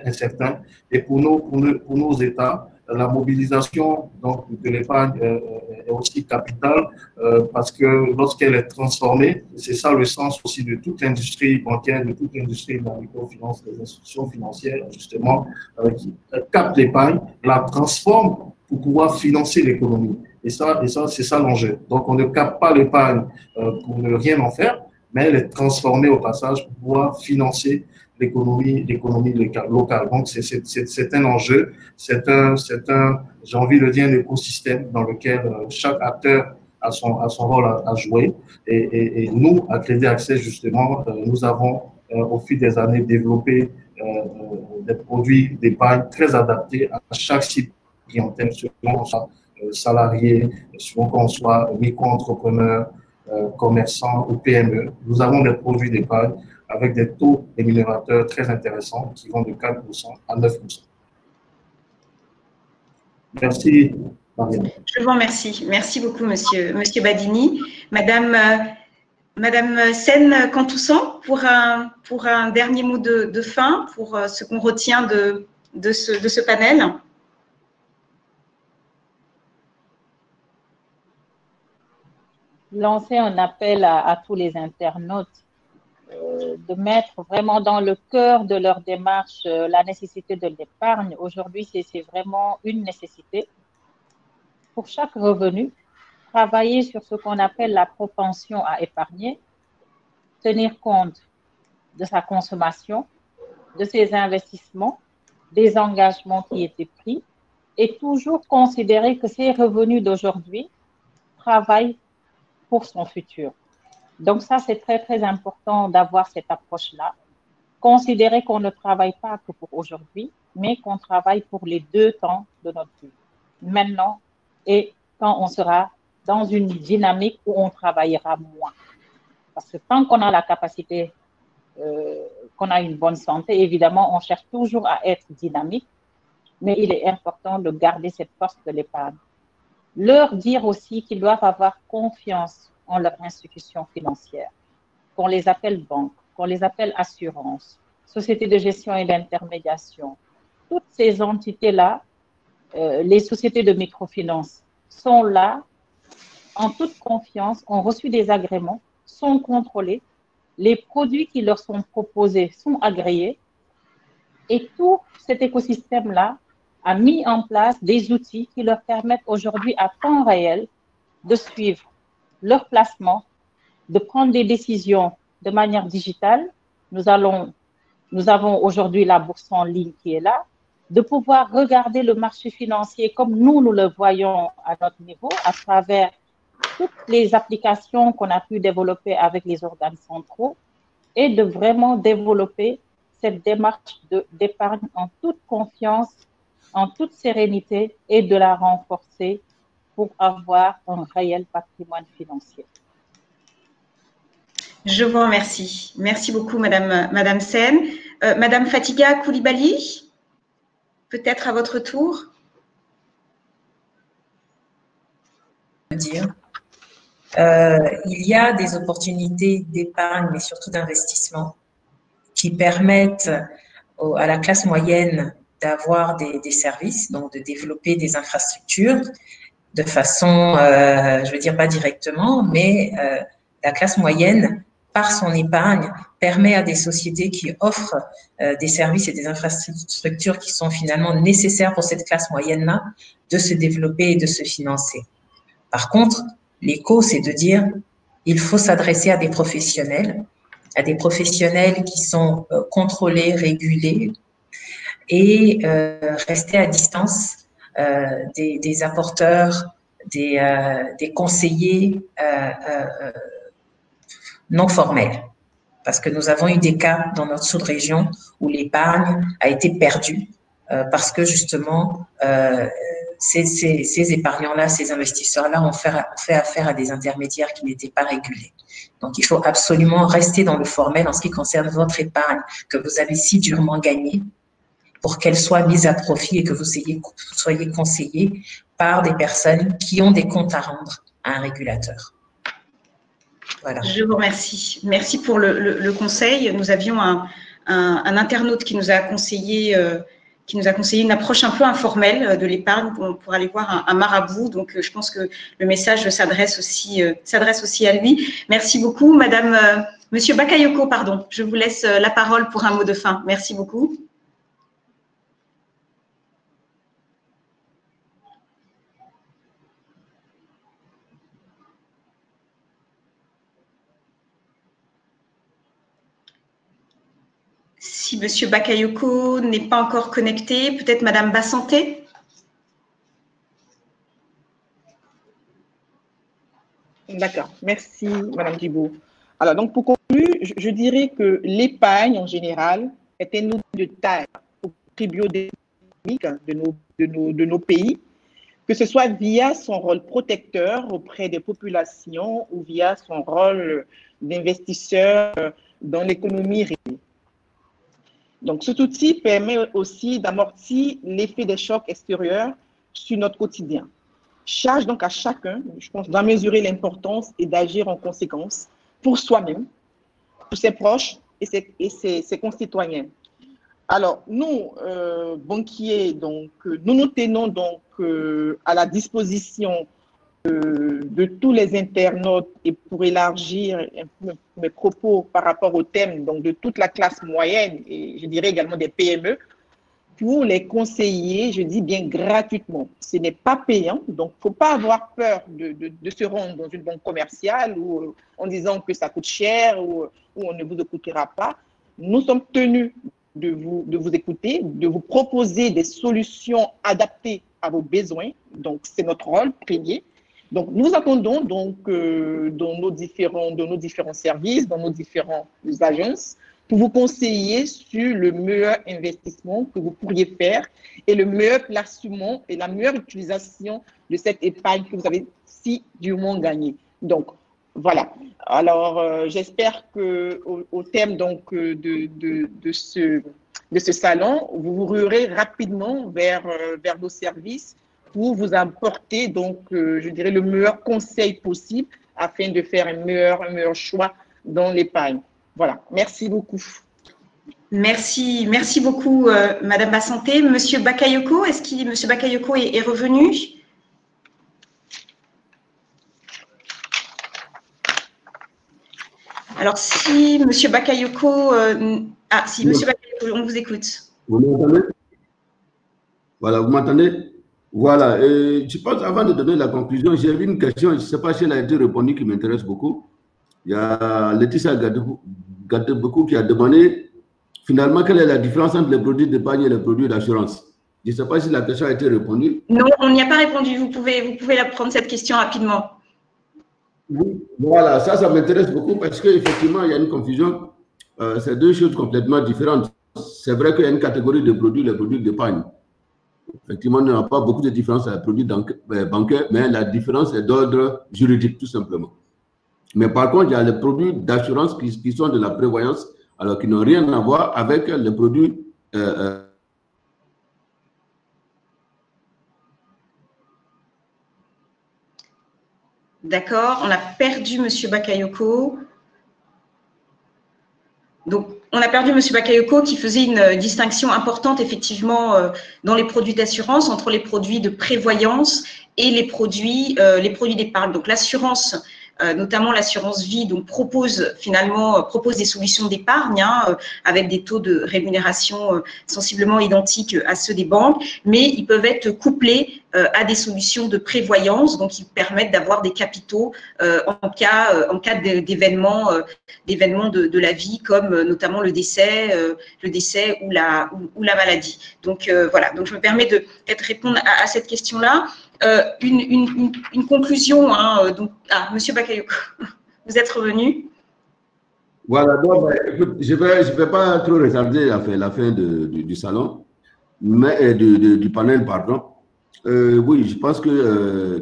incertains. Et pour nos États, la mobilisation donc, de l'épargne est aussi capitale parce que lorsqu'elle est transformée, c'est ça le sens aussi de toute l'industrie bancaire, de toute l'industrie de la microfinance, des institutions financières, justement, qui captent l'épargne, la transforment pour pouvoir financer l'économie. Et ça c'est ça l'enjeu. Donc, on ne capte pas l'épargne pour ne rien en faire, mais elle est transformée au passage pour pouvoir financer l'économie locale. Donc, c'est un enjeu, j'ai envie de dire, un écosystème dans lequel chaque acteur a son rôle à jouer. Et nous, à Crédit Accès, justement, nous avons, au fil des années, développé des produits d'épargne très adaptés à chaque cible clientèle, selon qu'on soit salarié, selon qu'on soit micro-entrepreneur, commerçant ou PME. Nous avons des produits d'épargne avec des taux rémunérateurs très intéressants qui vont de 4% à 9%. Merci, Marianne. Je vous remercie. Merci beaucoup, monsieur Badini. Madame Sen Cantoussan, pour un dernier mot de fin, pour ce qu'on retient de ce panel. Lancer un appel à tous les internautes de mettre vraiment dans le cœur de leur démarche la nécessité de l'épargne. Aujourd'hui, c'est vraiment une nécessité. Pour chaque revenu, travailler sur ce qu'on appelle la propension à épargner, tenir compte de sa consommation, de ses investissements, des engagements qui étaient pris et toujours considérer que ces revenus d'aujourd'hui travaillent pour son futur. Donc ça, c'est très, très important d'avoir cette approche-là. Considérer qu'on ne travaille pas que pour aujourd'hui, mais qu'on travaille pour les 2 temps de notre vie. Maintenant et quand on sera dans une dynamique où on travaillera moins. Parce que tant qu'on a la capacité, qu'on a une bonne santé, évidemment, on cherche toujours à être dynamique, mais il est important de garder cette force de l'épargne. Leur dire aussi qu'ils doivent avoir confiance en leur institution financière, qu'on les appelle banques, qu'on les appelle assurances, sociétés de gestion et d'intermédiation. Toutes ces entités-là, les sociétés de microfinance, sont là en toute confiance, ont reçu des agréments, sont contrôlés, les produits qui leur sont proposés sont agréés et tout cet écosystème-là a mis en place des outils qui leur permettent aujourd'hui à temps réel de suivre leur placement, de prendre des décisions de manière digitale. Nous avons aujourd'hui la bourse en ligne qui est là, de pouvoir regarder le marché financier comme nous le voyons à notre niveau, à travers toutes les applications qu'on a pu développer avec les organes centraux et de vraiment développer cette démarche d'épargne en toute confiance, en toute sérénité et de la renforcer pour avoir un réel patrimoine financier. Je vous remercie. Merci beaucoup, Madame Sen. Madame Fatiga Koulibaly, peut-être à votre tour. Il y a des opportunités d'épargne, mais surtout d'investissement, qui permettent à la classe moyenne d'avoir des services, donc de développer des infrastructures de façon, je veux dire pas directement, mais la classe moyenne, par son épargne, permet à des sociétés qui offrent des services et des infrastructures qui sont finalement nécessaires pour cette classe moyenne-là de se développer et de se financer. Par contre, l'écho, c'est de dire il faut s'adresser à des professionnels qui sont contrôlés, régulés et rester à distance des apporteurs, des conseillers non formels. Parce que nous avons eu des cas dans notre sous-région où l'épargne a été perdue parce que justement ces épargnants-là, ces investisseurs-là ont fait affaire à des intermédiaires qui n'étaient pas régulés. Donc, il faut absolument rester dans le formel en ce qui concerne votre épargne que vous avez si durement gagnée pour qu'elle soit mise à profit et que vous soyez conseillé par des personnes qui ont des comptes à rendre à un régulateur. Voilà. Je vous remercie. Merci pour le conseil. Nous avions un internaute qui nous a conseillé une approche un peu informelle de l'épargne pour aller voir un marabout. Donc, je pense que le message s'adresse aussi à lui. Merci beaucoup, Monsieur Bakayoko, pardon. Je vous laisse la parole pour un mot de fin. Merci beaucoup. Si Monsieur Bakayoko n'est pas encore connecté, peut-être Madame Bassanté. D'accord, merci Madame Djibo. Alors donc pour conclure, je dirais que l'épargne en général est un outil de taille au contribuer de nos pays, que ce soit via son rôle protecteur auprès des populations ou via son rôle d'investisseur dans l'économie réelle. Donc, cet outil permet aussi d'amortir l'effet des chocs extérieurs sur notre quotidien. Charge donc à chacun, je pense, d'en mesurer l'importance et d'agir en conséquence pour soi-même, pour ses proches et ses concitoyens. Alors, nous, banquiers, donc, nous nous tenons donc à la disposition de tous les internautes et pour élargir un peu mes propos par rapport au thème donc de toute la classe moyenne et je dirais également des PME pour les conseiller, je dis bien gratuitement. Ce n'est pas payant, donc il ne faut pas avoir peur de se rendre dans une banque commerciale ou en disant que ça coûte cher ou on ne vous écoutera pas. Nous sommes tenus de vous écouter, de vous proposer des solutions adaptées à vos besoins. Donc, c'est notre rôle premier. Donc, nous attendons donc dans nos différents services, dans nos différentes agences, pour vous conseiller sur le meilleur investissement que vous pourriez faire et le meilleur placement et la meilleure utilisation de cette épargne que vous avez si durement gagnée. Donc, voilà. Alors, j'espère qu'au terme donc, de ce salon, vous vous ruerez rapidement vers nos services pour vous apporter donc, je dirais, le meilleur conseil possible afin de faire un meilleur choix dans l'épargne. Voilà, merci beaucoup. Merci beaucoup, Madame Bassanté. Monsieur Bakayoko, est-ce que Monsieur Bakayoko est revenu? Alors, si Monsieur Bakayoko, Monsieur Bakayoko, on vous écoute. Vous m'entendez? Voilà, vous m'entendez? Voilà, je pense, avant de donner la conclusion, j'ai vu une question, je ne sais pas si elle a été répondue, qui m'intéresse beaucoup. Il y a Laetitia Gadeboukou qui a demandé finalement quelle est la différence entre les produits d'épargne et les produits d'assurance. Je ne sais pas si la question a été répondue. Non, on n'y a pas répondu. Vous pouvez prendre cette question rapidement. Oui, voilà, ça m'intéresse beaucoup parce qu'effectivement, il y a une confusion. C'est deux choses complètement différentes. C'est vrai qu'il y a une catégorie de produits, les produits d'épargne. Effectivement, il n'y a pas beaucoup de différence avec les produits bancaires, mais la différence est d'ordre juridique, tout simplement. Mais par contre, il y a les produits d'assurance qui sont de la prévoyance, alors qui n'ont rien à voir avec les produits D'accord, on a perdu M. Bakayoko. Donc, on a perdu M. Bakayoko qui faisait une distinction importante, effectivement, dans les produits d'assurance entre les produits de prévoyance et les produits d'épargne. Donc, l'assurance, notamment l'assurance vie, donc propose des solutions d'épargne avec des taux de rémunération sensiblement identiques à ceux des banques, mais ils peuvent être couplés à des solutions de prévoyance, donc ils permettent d'avoir des capitaux en cas d'événements de la vie, comme notamment le décès ou la maladie. Donc voilà, donc je me permets de répondre à cette question-là. Une conclusion, Monsieur Bakayoko, vous êtes revenu. Voilà, donc, écoute, je vais pas trop retarder la fin du salon, mais du panel, pardon. Oui, je pense que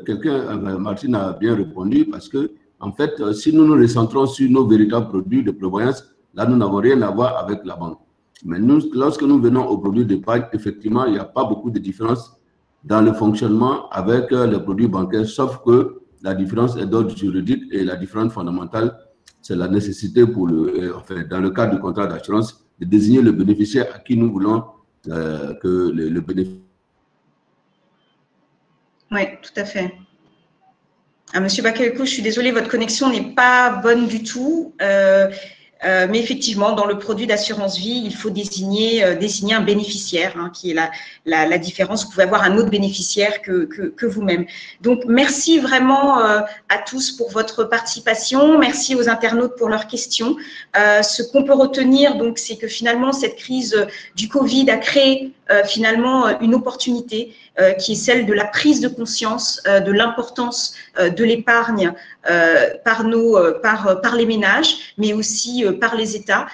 Martine a bien répondu, parce que, en fait, si nous nous recentrons sur nos véritables produits de prévoyance, là, nous n'avons rien à voir avec la banque. Mais lorsque nous venons aux produits d'épargne, effectivement, il n'y a pas beaucoup de différence dans le fonctionnement avec les produits bancaires, sauf que la différence est d'ordre juridique et la différence fondamentale, c'est la nécessité dans le cadre du contrat d'assurance, de désigner le bénéficiaire à qui nous voulons que le bénéficiaire. Oui, tout à fait. Monsieur Bakayoko, je suis désolée, votre connexion n'est pas bonne du tout. Mais effectivement, dans le produit d'assurance vie, il faut désigner un bénéficiaire, qui est la différence. Vous pouvez avoir un autre bénéficiaire que vous-même. Donc, merci vraiment à tous pour votre participation. Merci aux internautes pour leurs questions. Ce qu'on peut retenir, donc, c'est que finalement, cette crise du Covid a créé finalement une opportunité qui est celle de la prise de conscience de l'importance de l'épargne par les ménages, mais aussi par les États,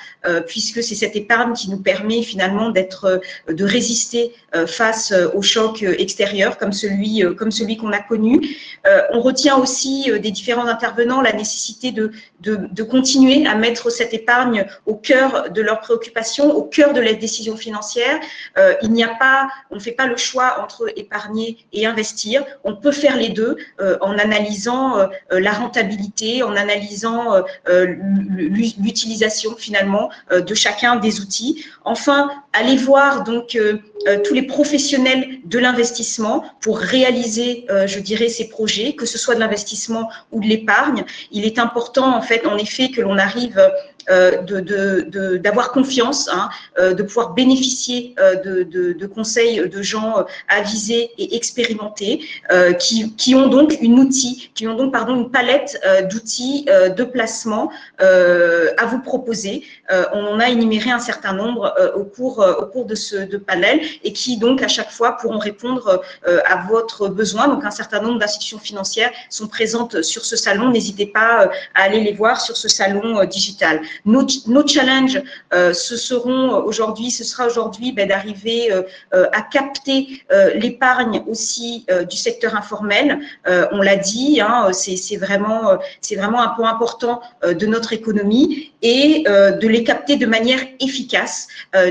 puisque c'est cette épargne qui nous permet finalement de résister face aux chocs extérieurs comme celui qu'on a connu. On retient aussi des différents intervenants la nécessité de continuer à mettre cette épargne au cœur de leurs préoccupations, au cœur de la décision financière. On ne fait pas le choix entre épargner et investir. On peut faire les deux en analysant la rentabilité, en analysant l'utilisation finalement de chacun des outils. Enfin, allez voir donc tous les professionnels de l'investissement pour réaliser, je dirais, ces projets, que ce soit de l'investissement ou de l'épargne. Il est important, en effet, que l'on arrive d'avoir confiance, de pouvoir bénéficier de conseils de gens avisés et expérimentés qui ont donc une palette d'outils de placement à vous proposer. On en a énuméré un certain nombre au cours de ce panel et qui donc à chaque fois pourront répondre à votre besoin. Donc un certain nombre d'institutions financières sont présentes sur ce salon. N'hésitez pas à aller les voir sur ce salon digital. Nos challenges, ce sera aujourd'hui d'arriver à capter l'épargne aussi du secteur informel. On l'a dit, c'est vraiment un point important de notre économie et de les capter de manière efficace,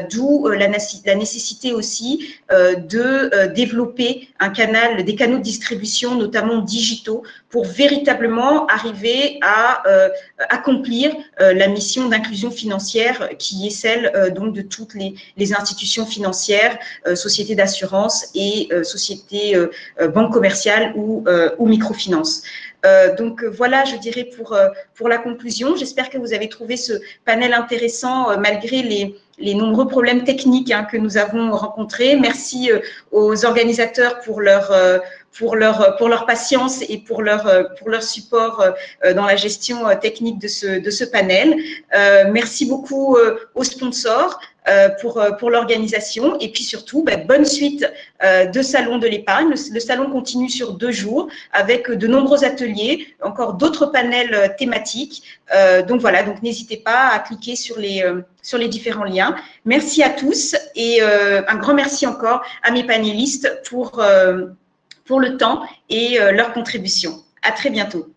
d'où la nécessité aussi de développer des canaux de distribution, notamment digitaux, pour véritablement arriver à accomplir la mission d'inclusion financière qui est celle donc de toutes les institutions financières, sociétés d'assurance et sociétés banques commerciales ou microfinance. Donc voilà, je dirais pour la conclusion. J'espère que vous avez trouvé ce panel intéressant malgré les nombreux problèmes techniques que nous avons rencontrés. Merci aux organisateurs pour leur patience et pour leur support dans la gestion technique de ce panel. Merci beaucoup aux sponsors pour l'organisation et puis surtout, bonne suite de Salon de l'épargne. Le salon continue sur 2 jours avec de nombreux ateliers, encore d'autres panels thématiques. Donc voilà, donc n'hésitez pas à cliquer sur les différents liens. Merci à tous et un grand merci encore à mes panélistes pour le temps et leur contribution. À très bientôt.